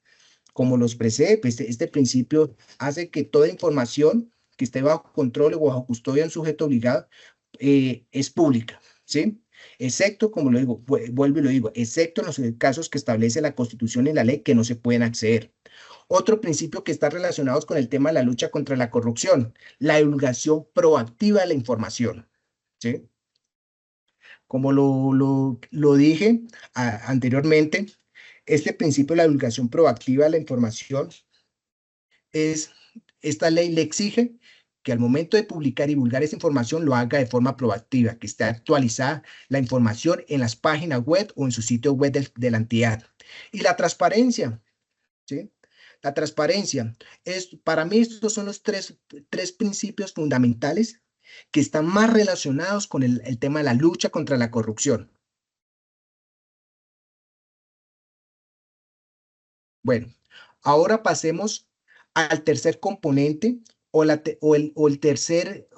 como los precede, pues este principio hace que toda información que esté bajo control o bajo custodia de un sujeto obligado es pública, ¿sí? Excepto, como lo digo, vuelvo y lo digo, excepto en los casos que establece la Constitución y la ley que no se pueden acceder. Otro principio que está relacionado con el tema de la lucha contra la corrupción, la divulgación proactiva de la información, ¿sí? Como lo dije anteriormente, este principio de la divulgación proactiva de la información esta ley le exige que al momento de publicar y divulgar esa información lo haga de forma proactiva, que esté actualizada la información en las páginas web o en su sitio web de la entidad. Y la transparencia, ¿sí? La transparencia para mí estos son los tres principios fundamentales que están más relacionados con el tema de la lucha contra la corrupción. Bueno, ahora pasemos al tercer componente o el tercer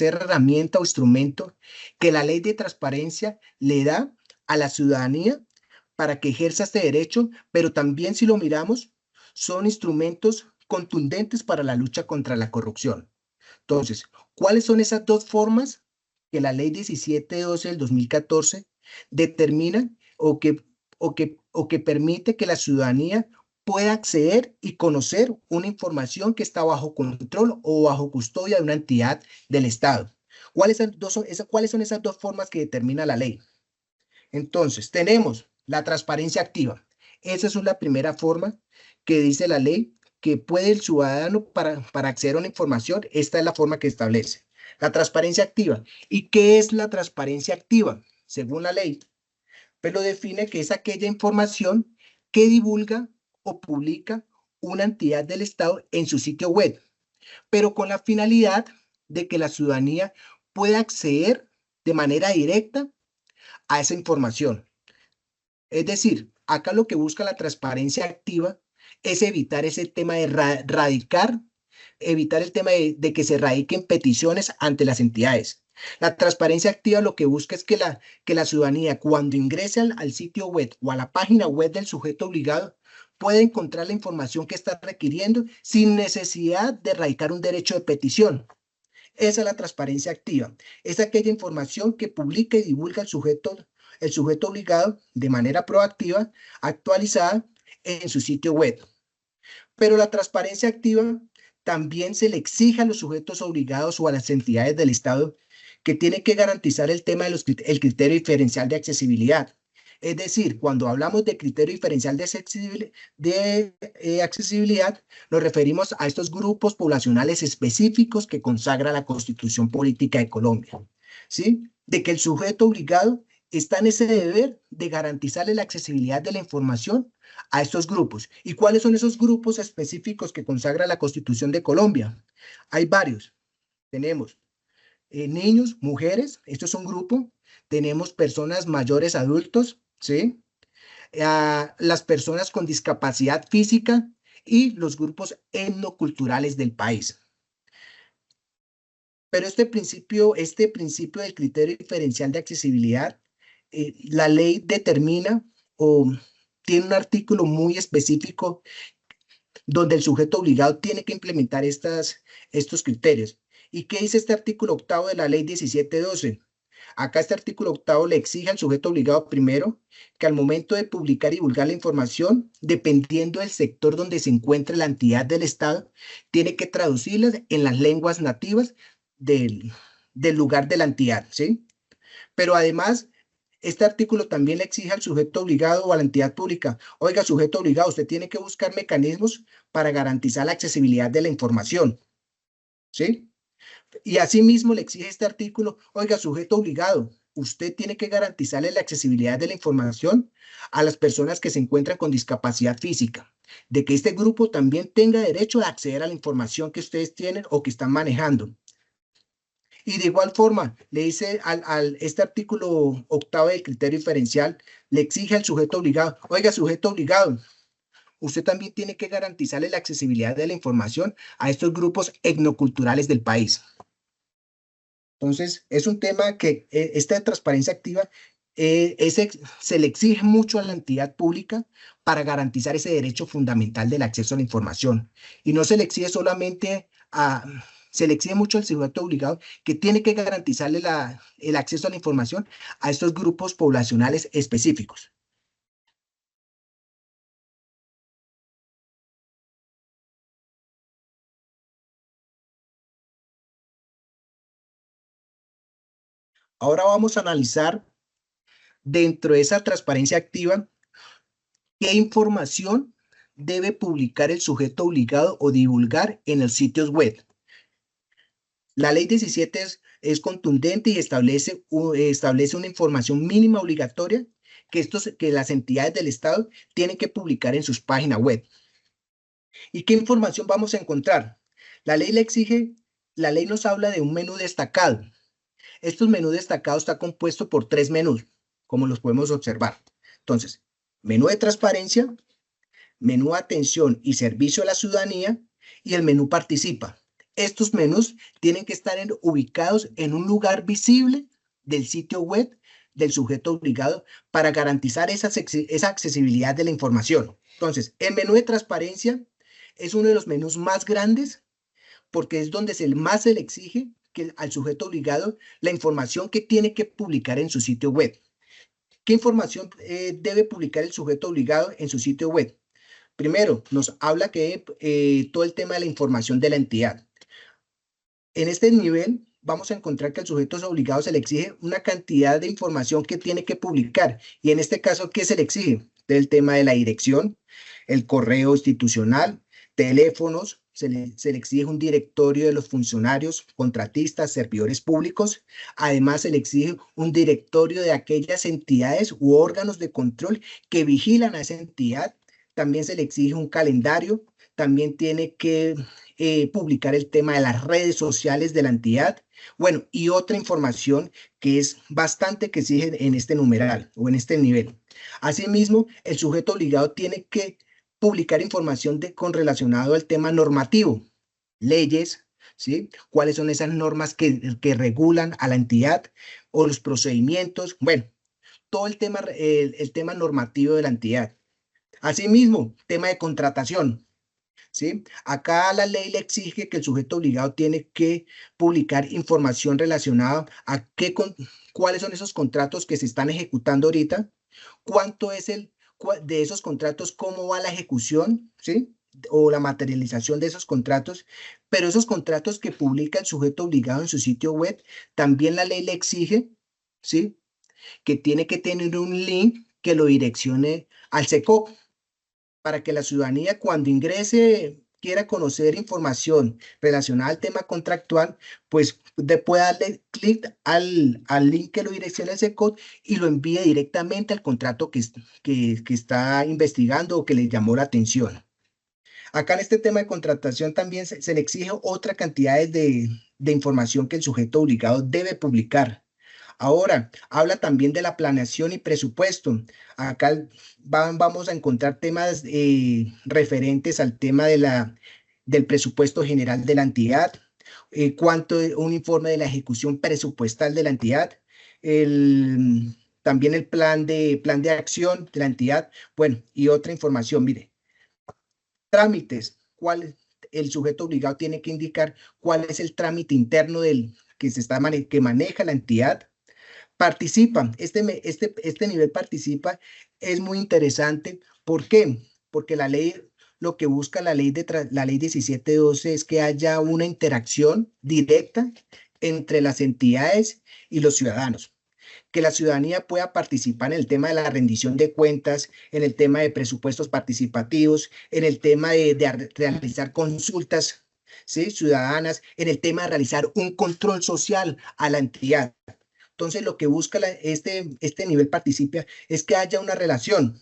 herramienta o instrumento que la ley de transparencia le da a la ciudadanía para que ejerza este derecho, pero también si lo miramos, son instrumentos contundentes para la lucha contra la corrupción. Entonces, ¿cuáles son esas dos formas que la ley 1712 del 2014 determina o que permite que la ciudadanía pueda acceder y conocer una información que está bajo control o bajo custodia de una entidad del Estado? ¿Cuáles son esas dos formas que determina la ley? Entonces, tenemos la transparencia activa. Esa es la primera forma que dice la ley que puede el ciudadano para acceder a una información. Esta es la forma que establece. La transparencia activa. ¿Y qué es la transparencia activa? Según la ley, pues lo define que es aquella información que divulga o publica una entidad del Estado en su sitio web, pero con la finalidad de que la ciudadanía pueda acceder de manera directa a esa información. Es decir, acá lo que busca la transparencia activa es evitar ese tema de evitar el tema de que se radiquen peticiones ante las entidades. La transparencia activa lo que busca es que la ciudadanía, cuando ingrese al sitio web o a la página web del sujeto obligado, pueda encontrar la información que está requiriendo sin necesidad de radicar un derecho de petición. Esa es la transparencia activa. Es aquella información que publica y divulga el sujeto obligado de manera proactiva, actualizada en su sitio web. Pero la transparencia activa también se le exige a los sujetos obligados o a las entidades del Estado que tienen que garantizar el tema del criterio diferencial de accesibilidad. Es decir, cuando hablamos de criterio diferencial de accesibilidad, nos referimos a estos grupos poblacionales específicos que consagra la Constitución Política de Colombia, ¿sí? De que el sujeto obligado está en ese deber de garantizarle la accesibilidad de la información a estos grupos. ¿Y cuáles son esos grupos específicos que consagra la Constitución de Colombia? Hay varios. Tenemos niños, mujeres, esto es un grupo. Tenemos personas mayores, adultos, ¿sí? Las personas con discapacidad física y los grupos etnoculturales del país. Pero este principio del criterio diferencial de accesibilidad, la ley determina o tiene un artículo muy específico donde el sujeto obligado tiene que implementar estos criterios. ¿Y qué dice este artículo octavo de la ley 1712? Acá este artículo octavo le exige al sujeto obligado primero que al momento de publicar y divulgar la información, dependiendo del sector donde se encuentre la entidad del Estado, tiene que traducirlas en las lenguas nativas del lugar de la entidad, ¿sí? Pero además, este artículo también le exige al sujeto obligado o a la entidad pública, oiga, sujeto obligado, usted tiene que buscar mecanismos para garantizar la accesibilidad de la información, ¿sí? Y asimismo le exige este artículo, oiga, sujeto obligado, usted tiene que garantizarle la accesibilidad de la información a las personas que se encuentran con discapacidad física, de que este grupo también tenga derecho a acceder a la información que ustedes tienen o que están manejando. Y de igual forma, le dice este artículo octavo del criterio diferencial, le exige al sujeto obligado, oiga, sujeto obligado, usted también tiene que garantizarle la accesibilidad de la información a estos grupos etnoculturales del país. Entonces, es un tema que esta transparencia activa se le exige mucho a la entidad pública para garantizar ese derecho fundamental del acceso a la información. Y no se le exige solamente se le exige mucho al sujeto obligado que tiene que garantizarle el acceso a la información a estos grupos poblacionales específicos. Ahora vamos a analizar dentro de esa transparencia activa qué información debe publicar el sujeto obligado o divulgar en los sitios web. La ley 17 es contundente y establece una información mínima obligatoria que las entidades del Estado tienen que publicar en sus páginas web. ¿Y qué información vamos a encontrar? La ley le exige, la ley nos habla de un menú destacado. Estos menús destacados está compuesto por tres menús, como los podemos observar. Entonces, menú de transparencia, menú atención y servicio a la ciudadanía y el menú participa. Estos menús tienen que estar ubicados en un lugar visible del sitio web del sujeto obligado para garantizar esa accesibilidad de la información. Entonces, el menú de transparencia es uno de los menús más grandes porque es donde más se le exige al sujeto obligado la información que tiene que publicar en su sitio web. ¿Qué información debe publicar el sujeto obligado en su sitio web? Primero, nos habla que todo el tema de la información de la entidad. En este nivel vamos a encontrar que al sujeto obligado se le exige una cantidad de información que tiene que publicar. Y en este caso, ¿qué se le exige? El tema de la dirección, el correo institucional, teléfonos, se le exige un directorio de los funcionarios, contratistas, servidores públicos. Además, se le exige un directorio de aquellas entidades u órganos de control que vigilan a esa entidad. También se le exige un calendario. También tiene que publicar el tema de las redes sociales de la entidad. Bueno, y otra información que es bastante que exige en este numeral o en este nivel. Asimismo, el sujeto obligado tiene que publicar información con relacionado al tema normativo, leyes, ¿sí? ¿Cuáles son esas normas que regulan a la entidad o los procedimientos? Bueno, todo el tema normativo de la entidad. Asimismo, tema de contratación. ¿Sí? Acá la ley le exige que el sujeto obligado tiene que publicar información relacionada a cuáles son esos contratos que se están ejecutando ahorita, cuánto es de esos contratos, cómo va la ejecución, ¿sí? O la materialización de esos contratos, pero esos contratos que publica el sujeto obligado en su sitio web, también la ley le exige, ¿sí? Que tiene que tener un link que lo direccione al SECOP para que la ciudadanía cuando ingrese quiera conocer información relacionada al tema contractual, pues pueda darle clic al link que lo direcciona el SECOT y lo envíe directamente al contrato que está investigando o que le llamó la atención. Acá en este tema de contratación también se le exige otra cantidad de información que el sujeto obligado debe publicar. Ahora, habla también de la planeación y presupuesto. Acá vamos a encontrar temas referentes al tema del presupuesto general de la entidad, un informe de la ejecución presupuestal de la entidad, también el plan de acción de la entidad, bueno, y otra información, mire, trámites, el sujeto obligado tiene que indicar cuál es el trámite interno que maneja la entidad. Participa, este nivel participa es muy interesante. ¿Por qué? Porque la ley, lo que busca la ley 1712 es que haya una interacción directa entre las entidades y los ciudadanos, que la ciudadanía pueda participar en el tema de la rendición de cuentas, en el tema de presupuestos participativos, en el tema de realizar consultas, ¿sí? Ciudadanas, en el tema de realizar un control social a la entidad. Entonces, lo que busca este nivel participa es que haya una relación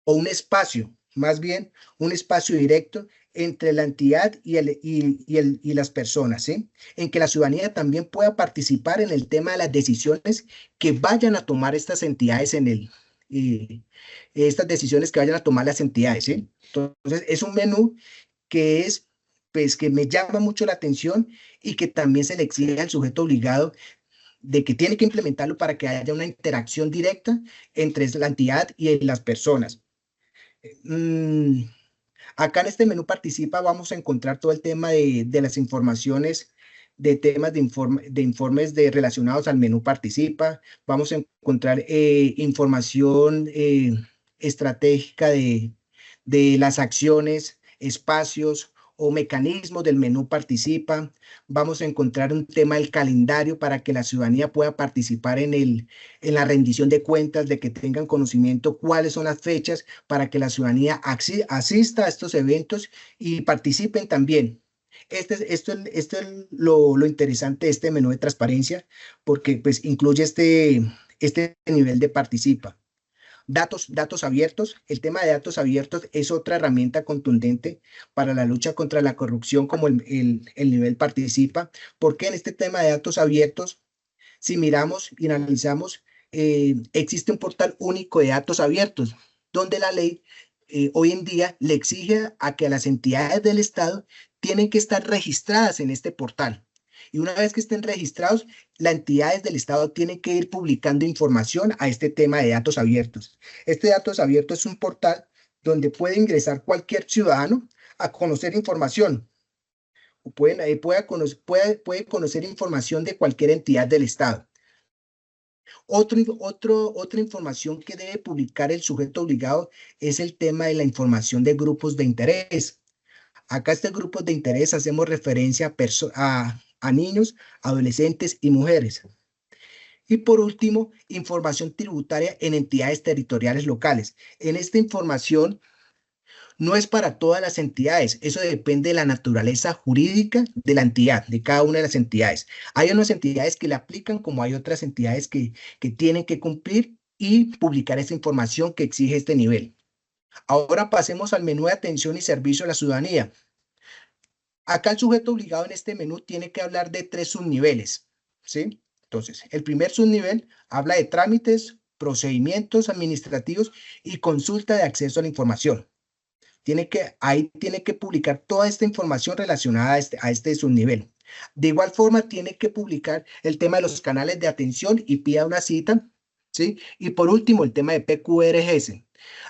o un espacio, más bien un espacio directo entre la entidad y las personas, ¿sí? En que la ciudadanía también pueda participar en el tema de las decisiones que vayan a tomar estas entidades estas decisiones que vayan a tomar las entidades, ¿sí? Entonces, es un menú que pues, que me llama mucho la atención y que también se le exige al sujeto obligado de que tiene que implementarlo para que haya una interacción directa entre la entidad y las personas. Mm, Acá en este menú participa, vamos a encontrar todo el tema de las informaciones, de temas de informes relacionados al menú participa. Vamos a encontrar información estratégica de las acciones, espacios o mecanismos del menú participa. Vamos a encontrar un tema del calendario para que la ciudadanía pueda participar en la rendición de cuentas, de que tengan conocimiento cuáles son las fechas para que la ciudadanía asista a estos eventos y participen también Esto es lo interesante de este menú de transparencia, porque pues incluye este nivel de participa. Datos abiertos. El tema de datos abiertos es otra herramienta contundente para la lucha contra la corrupción, como el nivel participa, porque en este tema de datos abiertos, si miramos y analizamos, existe un portal único de datos abiertos, donde la ley hoy en día le exige a que las entidades del Estado tienen que estar registradas en este portal. Y una vez que estén registrados, las entidades del Estado tienen que ir publicando información a este tema de datos abiertos. Este datos abiertos es un portal donde puede ingresar cualquier ciudadano a conocer información. O puede conocer información de cualquier entidad del Estado. Otra información que debe publicar el sujeto obligado es el tema de la información de grupos de interés. Acá este grupo de interés hacemos referencia a niños, adolescentes y mujeres. Y por último, información tributaria en entidades territoriales locales. En esta información no es para todas las entidades, eso depende de la naturaleza jurídica de la entidad, de cada una de las entidades. Hay unas entidades que le aplican, como hay otras entidades que tienen que cumplir y publicar esta información que exige este nivel. Ahora pasemos al menú de atención y servicio a la ciudadanía. Acá el sujeto obligado en este menú tiene que hablar de 3 subniveles, ¿sí? Entonces, el primer subnivel habla de trámites, procedimientos administrativos y consulta de acceso a la información. Ahí tiene que publicar toda esta información relacionada a este subnivel. De igual forma, tiene que publicar el tema de los canales de atención y pida una cita, ¿sí? Y por último, el tema de PQRS.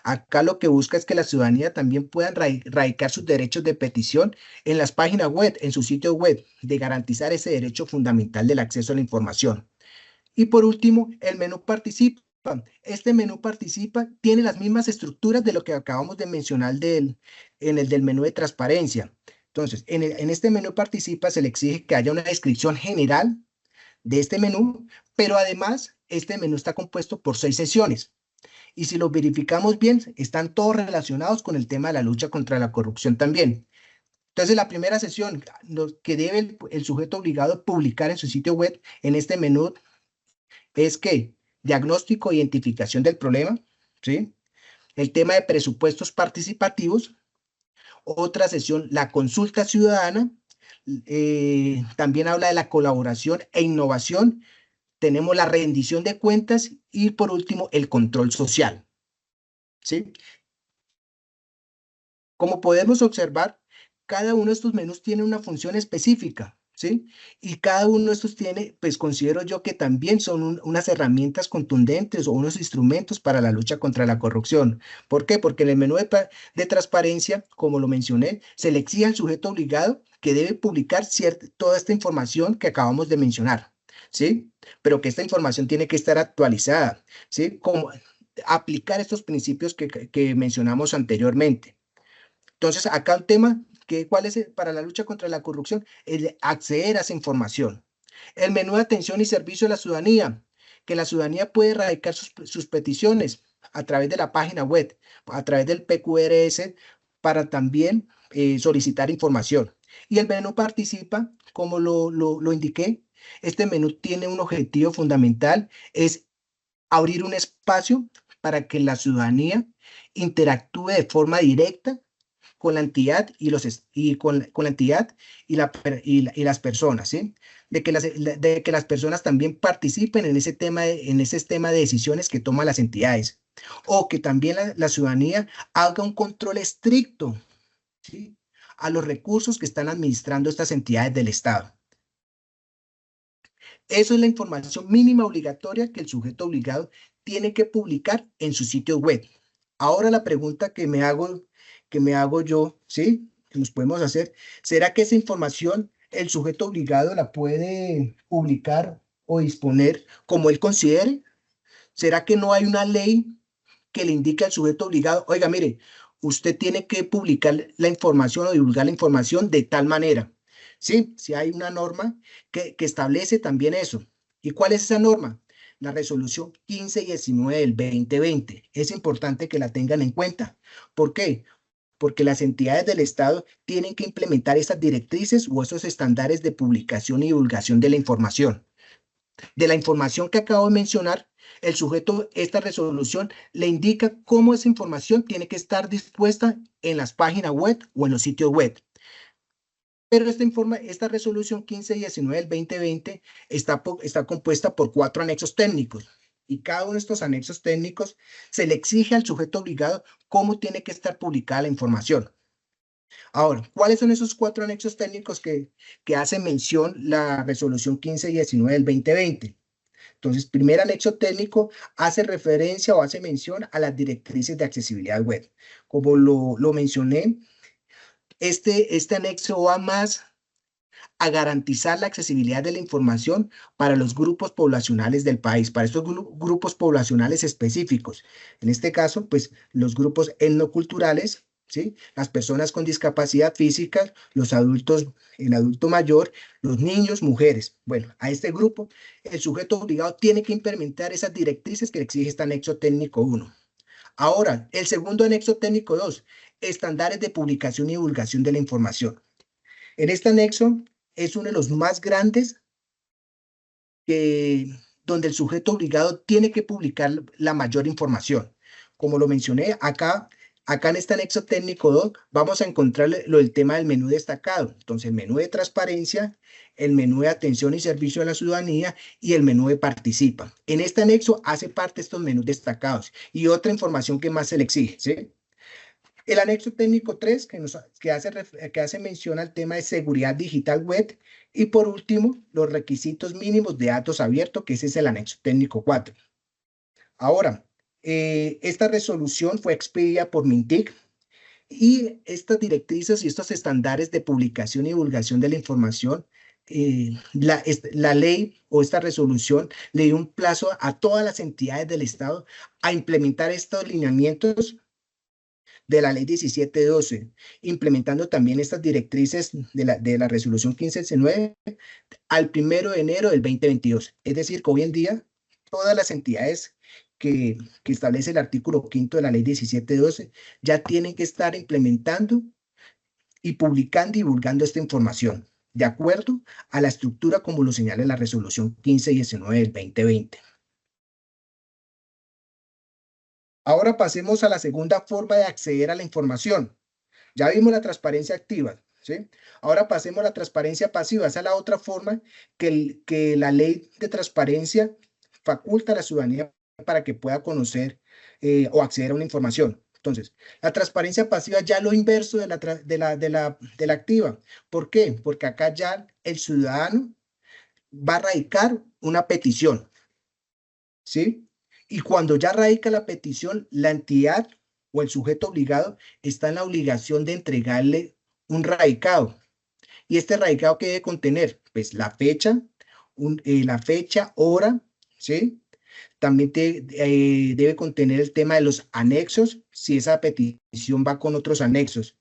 Acá lo que busca es que la ciudadanía también pueda radicar sus derechos de petición en las páginas web, en su sitio web, de garantizar ese derecho fundamental del acceso a la información. Y por último, el menú participa. Este menú participa tiene las mismas estructuras de lo que acabamos de mencionar en el del menú de transparencia. Entonces, en este menú participa se le exige que haya una descripción general de este menú, pero además este menú está compuesto por 6 sesiones. Y si lo verificamos bien, están todos relacionados con el tema de la lucha contra la corrupción también. Entonces, la primera sesión, lo que debe el sujeto obligado publicar en su sitio web en este menú es que diagnóstico e identificación del problema, ¿sí? El tema de presupuestos participativos, otra sesión, la consulta ciudadana, también habla de la colaboración e innovación, tenemos la rendición de cuentas y por último el control social, ¿sí? Como podemos observar, cada uno de estos menús tiene una función específica, ¿sí? Y cada uno de estos tiene, pues considero yo que también son unas herramientas contundentes o unos instrumentos para la lucha contra la corrupción. ¿Por qué? Porque en el menú de transparencia, como lo mencioné, se le exige al sujeto obligado que debe publicar toda esta información que acabamos de mencionar, ¿sí? Pero que esta información tiene que estar actualizada, ¿sí? Como aplicar estos principios que mencionamos anteriormente. Entonces, acá el tema, ¿cuál es para la lucha contra la corrupción? El acceder a esa información. El menú de atención y servicio a la ciudadanía, que la ciudadanía puede erradicar sus peticiones a través de la página web, a través del PQRS, para también solicitar información. Y el menú participa, como lo indiqué, este menú tiene un objetivo fundamental, es abrir un espacio para que la ciudadanía interactúe de forma directa con la entidad con la entidad y las personas, ¿sí? De que las personas también participen en ese tema de decisiones que toman las entidades, o que también la ciudadanía haga un control estricto, ¿sí? A los recursos que están administrando estas entidades del Estado. Eso es la información mínima obligatoria que el sujeto obligado tiene que publicar en su sitio web. Ahora la pregunta que me hago yo, ¿sí? Que nos podemos hacer, ¿será que esa información el sujeto obligado la puede publicar o disponer como él considere? ¿Será que no hay una ley que le indique al sujeto obligado, oiga, mire, usted tiene que publicar la información o divulgar la información de tal manera? Sí, sí hay una norma que establece también eso. ¿Y cuál es esa norma? La resolución 1519 del 2020. Es importante que la tengan en cuenta. ¿Por qué? porque las entidades del Estado tienen que implementar esas directrices o esos estándares de publicación y divulgación de la información. De la información que acabo de mencionar, el sujeto, esta resolución le indica cómo esa información tiene que estar dispuesta en las páginas web o en los sitios web. Pero esta resolución 1519 del 2020 está compuesta por 4 anexos técnicos. Y cada uno de estos anexos técnicos se le exige al sujeto obligado cómo tiene que estar publicada la información. Ahora, ¿cuáles son esos 4 anexos técnicos que hace mención la resolución 1519 del 2020? Entonces, primer anexo técnico hace referencia o hace mención a las directrices de accesibilidad web. Como lo mencioné, este anexo va más a garantizar la accesibilidad de la información para los grupos poblacionales del país, para estos grupos poblacionales específicos. En este caso, pues los grupos etnoculturales, ¿sí? Las personas con discapacidad física, los adultos, el adulto mayor, los niños, mujeres. Bueno, a este grupo, el sujeto obligado tiene que implementar esas directrices que exige este anexo técnico 1. Ahora, el segundo anexo técnico 2, estándares de publicación y divulgación de la información. En este anexo es uno de los más grandes donde el sujeto obligado tiene que publicar la mayor información. Como lo mencioné, acá en este anexo técnico 2 vamos a encontrar el tema del menú destacado. Entonces, el menú de transparencia, el menú de atención y servicio a la ciudadanía y el menú de participa. En este anexo hace parte estos menús destacados y otra información que más se le exige, ¿sí? El anexo técnico 3, que hace mención al tema de seguridad digital web. Y por último, los requisitos mínimos de datos abiertos, que ese es el anexo técnico 4. Ahora, esta resolución fue expedida por Mintic y estas directrices y estos estándares de publicación y divulgación de la información, la ley o esta resolución le dio un plazo a todas las entidades del Estado a implementar estos lineamientos de la ley 1712, implementando también estas directrices de la resolución 1519 al 1 de enero del 2022. Es decir, que hoy en día todas las entidades que establece el artículo 5 de la ley 1712 ya tienen que estar implementando y publicando y divulgando esta información, de acuerdo a la estructura como lo señala la resolución 1519 del 2020. Ahora pasemos a la segunda forma de acceder a la información. Ya vimos la transparencia activa, ¿sí? Ahora pasemos a la transparencia pasiva. Esa es la otra forma que la ley de transparencia faculta a la ciudadanía para que pueda conocer o acceder a una información. Entonces, la transparencia pasiva ya lo inverso de la activa. ¿Por qué? Porque acá ya el ciudadano va a radicar una petición, ¿sí? Y cuando ya radica la petición, la entidad o el sujeto obligado está en la obligación de entregarle un radicado. ¿Y este radicado qué debe contener? Pues la fecha, hora, ¿sí? También debe contener el tema de los anexos, si esa petición va con otros anexos.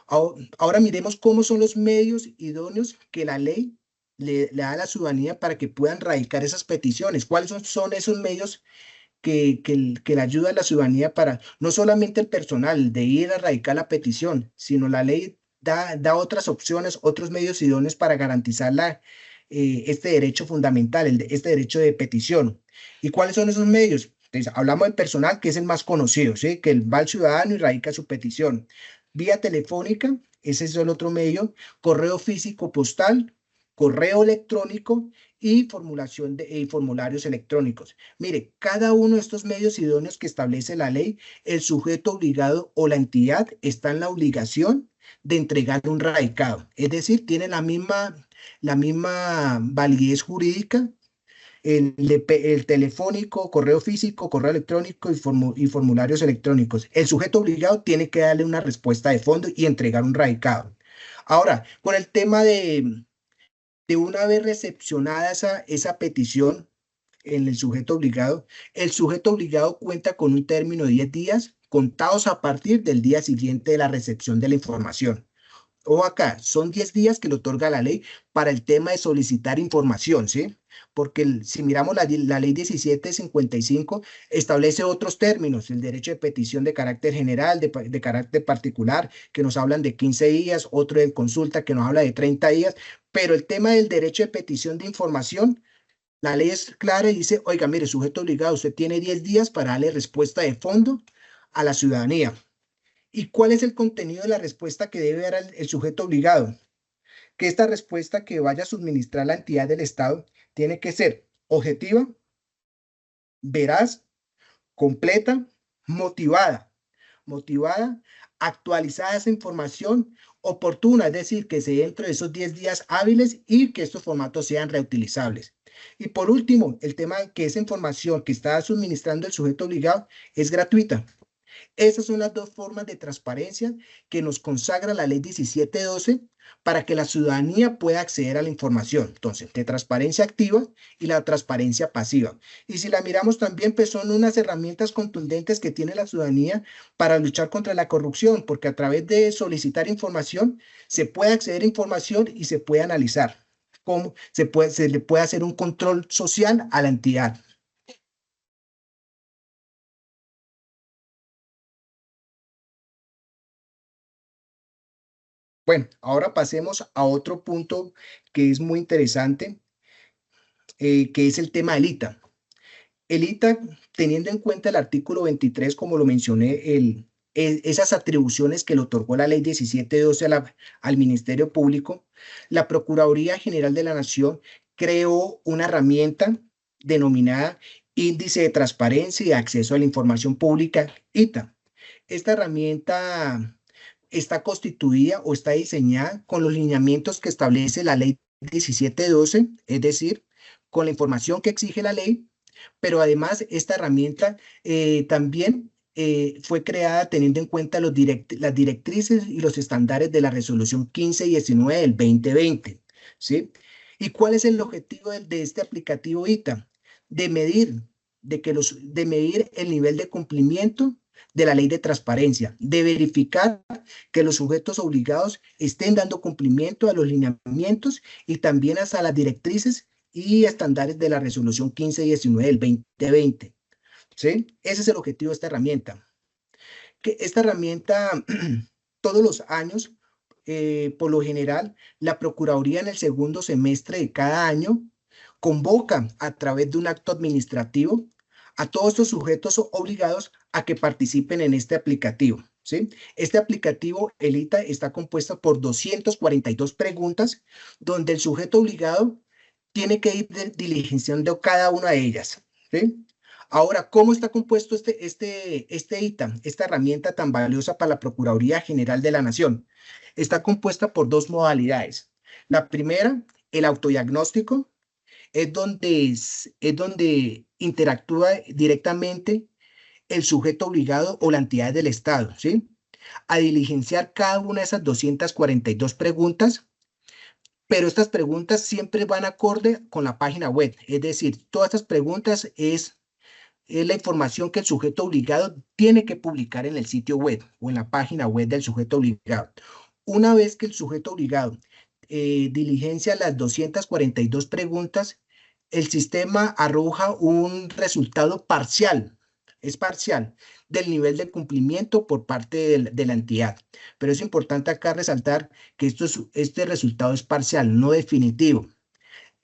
Ahora miremos cómo son los medios idóneos que la ley le da a la ciudadanía para que puedan radicar esas peticiones. ¿Cuáles son esos medios que le ayuda a la ciudadanía para, no solamente el personal de ir a radicar la petición, sino la ley da otras opciones, otros medios idóneos para garantizar este derecho fundamental, este derecho de petición? ¿Y cuáles son esos medios? Entonces, hablamos del personal, que es el más conocido, ¿sí? Que va al ciudadano y radica su petición. Vía telefónica, ese es el otro medio, correo físico postal, correo electrónico y formularios electrónicos. Mire, cada uno de estos medios idóneos que establece la ley, el sujeto obligado o la entidad está en la obligación de entregar un radicado. Es decir, tiene la misma validez jurídica, el telefónico, correo físico, correo electrónico y formularios electrónicos. El sujeto obligado tiene que darle una respuesta de fondo y entregar un radicado. Ahora, con el tema de una vez recepcionada esa petición en el sujeto obligado cuenta con un término de 10 días contados a partir del día siguiente de la recepción de la información. O acá, son 10 días que le otorga la ley para el tema de solicitar información, ¿sí? porque si miramos la ley 1755, establece otros términos, el derecho de petición de carácter general, de carácter particular, que nos hablan de 15 días, otro de consulta que nos habla de 30 días, pero el tema del derecho de petición de información, la ley es clara y dice, oiga, mire, sujeto obligado, usted tiene 10 días para darle respuesta de fondo a la ciudadanía. ¿Y cuál es el contenido de la respuesta que debe dar el sujeto obligado? Que esta respuesta que vaya a suministrar la entidad del Estado tiene que ser objetiva, veraz, completa, motivada, motivada, actualizada esa información, oportuna, es decir, que se dentro de esos 10 días hábiles y que estos formatos sean reutilizables. Y por último, el tema de que esa información que está suministrando el sujeto obligado es gratuita. Esas son las dos formas de transparencia que nos consagra la ley 1712 para que la ciudadanía pueda acceder a la información. Entonces, de transparencia activa y la transparencia pasiva. Y si la miramos también, pues son unas herramientas contundentes que tiene la ciudadanía para luchar contra la corrupción, porque a través de solicitar información se puede acceder a información y se puede analizar cómo se le puede hacer un control social a la entidad. Bueno, ahora pasemos a otro punto que es muy interesante, que es el tema del ITA. El ITA, teniendo en cuenta el artículo 23, como lo mencioné, esas atribuciones que le otorgó la ley 1712 al Ministerio Público, la Procuraduría General de la Nación creó una herramienta denominada Índice de Transparencia y Acceso a la Información Pública, ITA. Esta herramienta está constituida o está diseñada con los lineamientos que establece la ley 1712, es decir, con la información que exige la ley, pero además esta herramienta también fue creada teniendo en cuenta las directrices y los estándares de la resolución 1519 del 2020, ¿sí? ¿Y cuál es el objetivo de este aplicativo ITA? De medir, de medir el nivel de cumplimiento de la ley de transparencia, de verificar que los sujetos obligados estén dando cumplimiento a los lineamientos y también hasta las directrices y estándares de la resolución 1519 del 2020. ¿Sí? Ese es el objetivo de esta herramienta. Que esta herramienta, todos los años, por lo general, la Procuraduría en el segundo semestre de cada año convoca a través de un acto administrativo a todos estos sujetos obligados a que participen en este aplicativo. ¿Sí? Este aplicativo, el ITA, está compuesto por 242 preguntas donde el sujeto obligado tiene que ir diligenciando cada una de ellas. ¿Sí? Ahora, ¿cómo está compuesto este ITA, esta herramienta tan valiosa para la Procuraduría General de la Nación? Está compuesta por dos modalidades. La primera, el autodiagnóstico, es donde interactúa directamente el sujeto obligado o la entidad del Estado, ¿sí? A diligenciar cada una de esas 242 preguntas, pero estas preguntas siempre van acorde con la página web. Es decir, todas estas preguntas es la información que el sujeto obligado tiene que publicar en el sitio web o en la página web del sujeto obligado. Una vez que el sujeto obligado diligencia las 242 preguntas, el sistema arroja un resultado parcial, es parcial, del nivel de cumplimiento por parte de la entidad. Pero es importante acá resaltar que este resultado es parcial, no definitivo.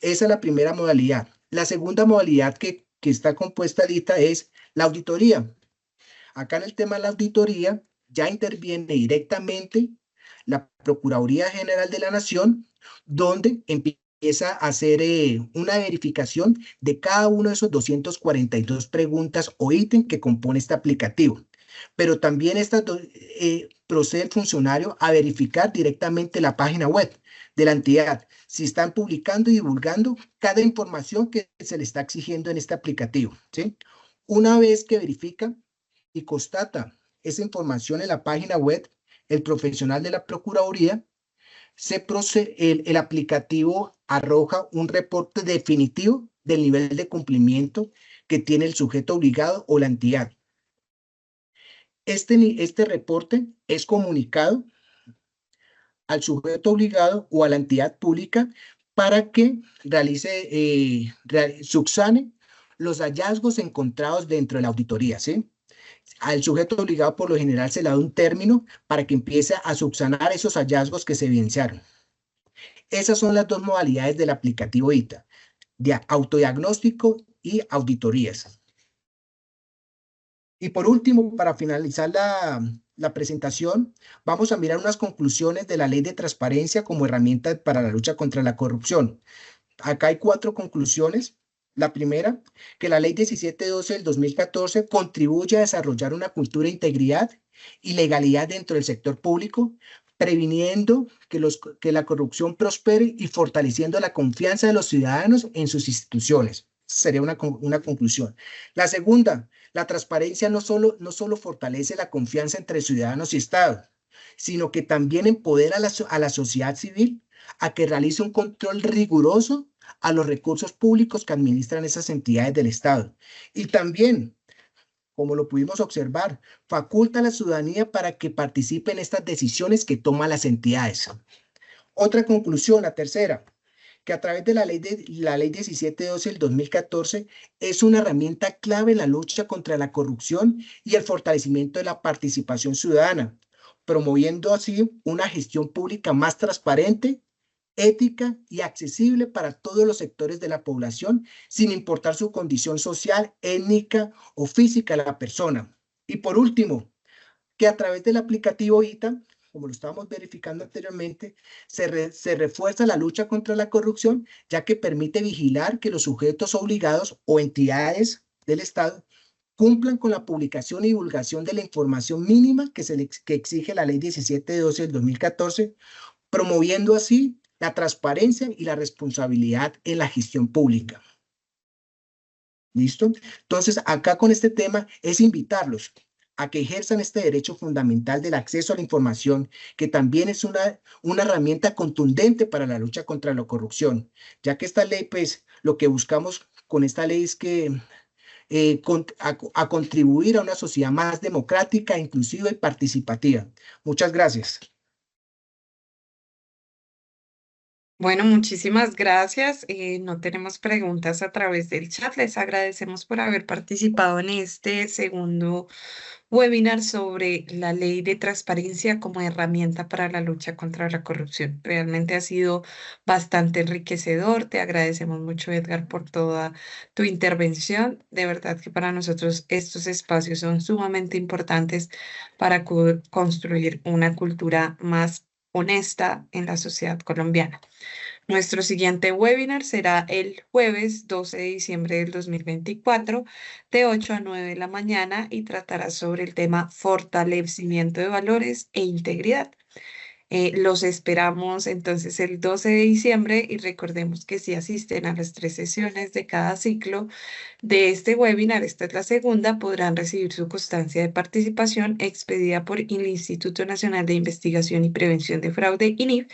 Esa es la primera modalidad. La segunda modalidad que está compuesta ahorita es la auditoría. Acá en el tema de la auditoría ya interviene directamente la Procuraduría General de la Nación, donde empieza a hacer una verificación de cada uno de esos 242 preguntas o ítems que compone este aplicativo. Pero también procede el funcionario a verificar directamente la página web de la entidad, si están publicando y divulgando cada información que se le está exigiendo en este aplicativo, ¿sí? Una vez que verifica y constata esa información en la página web, el profesional de la Procuraduría, el aplicativo arroja un reporte definitivo del nivel de cumplimiento que tiene el sujeto obligado o la entidad. Este reporte es comunicado al sujeto obligado o a la entidad pública para que subsane los hallazgos encontrados dentro de la auditoría, ¿sí? Al sujeto obligado por lo general se le da un término para que empiece a subsanar esos hallazgos que se evidenciaron. Esas son las dos modalidades del aplicativo ITA, de autodiagnóstico y auditorías. Y por último, para finalizar la presentación, vamos a mirar unas conclusiones de la Ley de Transparencia como herramienta para la lucha contra la corrupción. Acá hay 4 conclusiones. La primera, que la Ley 1712 del 2014 contribuye a desarrollar una cultura de integridad y legalidad dentro del sector público, previniendo que la corrupción prospere y fortaleciendo la confianza de los ciudadanos en sus instituciones. Sería una conclusión. La segunda, la transparencia no solo fortalece la confianza entre ciudadanos y Estado, sino que también empodera a la sociedad civil a que realice un control riguroso a los recursos públicos que administran esas entidades del Estado. Y también, como lo pudimos observar, faculta a la ciudadanía para que participe en estas decisiones que toman las entidades. Otra conclusión, la tercera, que a través de la ley 1712 del 2014 es una herramienta clave en la lucha contra la corrupción y el fortalecimiento de la participación ciudadana, promoviendo así una gestión pública más transparente, ética y accesible para todos los sectores de la población, sin importar su condición social, étnica o física de la persona. Y por último, que a través del aplicativo ITA, como lo estábamos verificando anteriormente, se refuerza la lucha contra la corrupción, ya que permite vigilar que los sujetos obligados o entidades del Estado cumplan con la publicación y divulgación de la información mínima que exige la Ley 1712 del 2014, promoviendo así la transparencia y la responsabilidad en la gestión pública. ¿Listo? Entonces, acá con este tema es invitarlos a que ejerzan este derecho fundamental del acceso a la información, que también es una herramienta contundente para la lucha contra la corrupción, ya que esta ley, pues, lo que buscamos con esta ley es que a contribuir a una sociedad más democrática, inclusiva y participativa. Muchas gracias. Bueno, muchísimas gracias. No tenemos preguntas a través del chat. Les agradecemos por haber participado en este segundo webinar sobre la ley de transparencia como herramienta para la lucha contra la corrupción. Realmente ha sido bastante enriquecedor. Te agradecemos mucho, Edgar, por toda tu intervención. De verdad que para nosotros estos espacios son sumamente importantes para construir una cultura más honesta en la sociedad colombiana. Nuestro siguiente webinar será el jueves 12 de diciembre del 2024 de 8 a 9 de la mañana y tratará sobre el tema fortalecimiento de valores e integridad. Los esperamos entonces el 12 de diciembre y recordemos que si asisten a las 3 sesiones de cada ciclo de este webinar, esta es la segunda, podrán recibir su constancia de participación expedida por el Instituto Nacional de Investigación y Prevención de Fraude, INIF,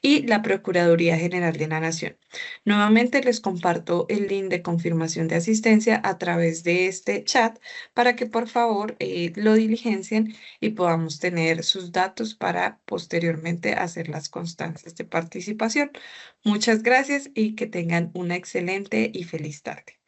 y la Procuraduría General de la Nación. Nuevamente les comparto el link de confirmación de asistencia a través de este chat para que por favor lo diligencien y podamos tener sus datos para posteriormente hacer las constancias de participación. Muchas gracias y que tengan una excelente y feliz tarde.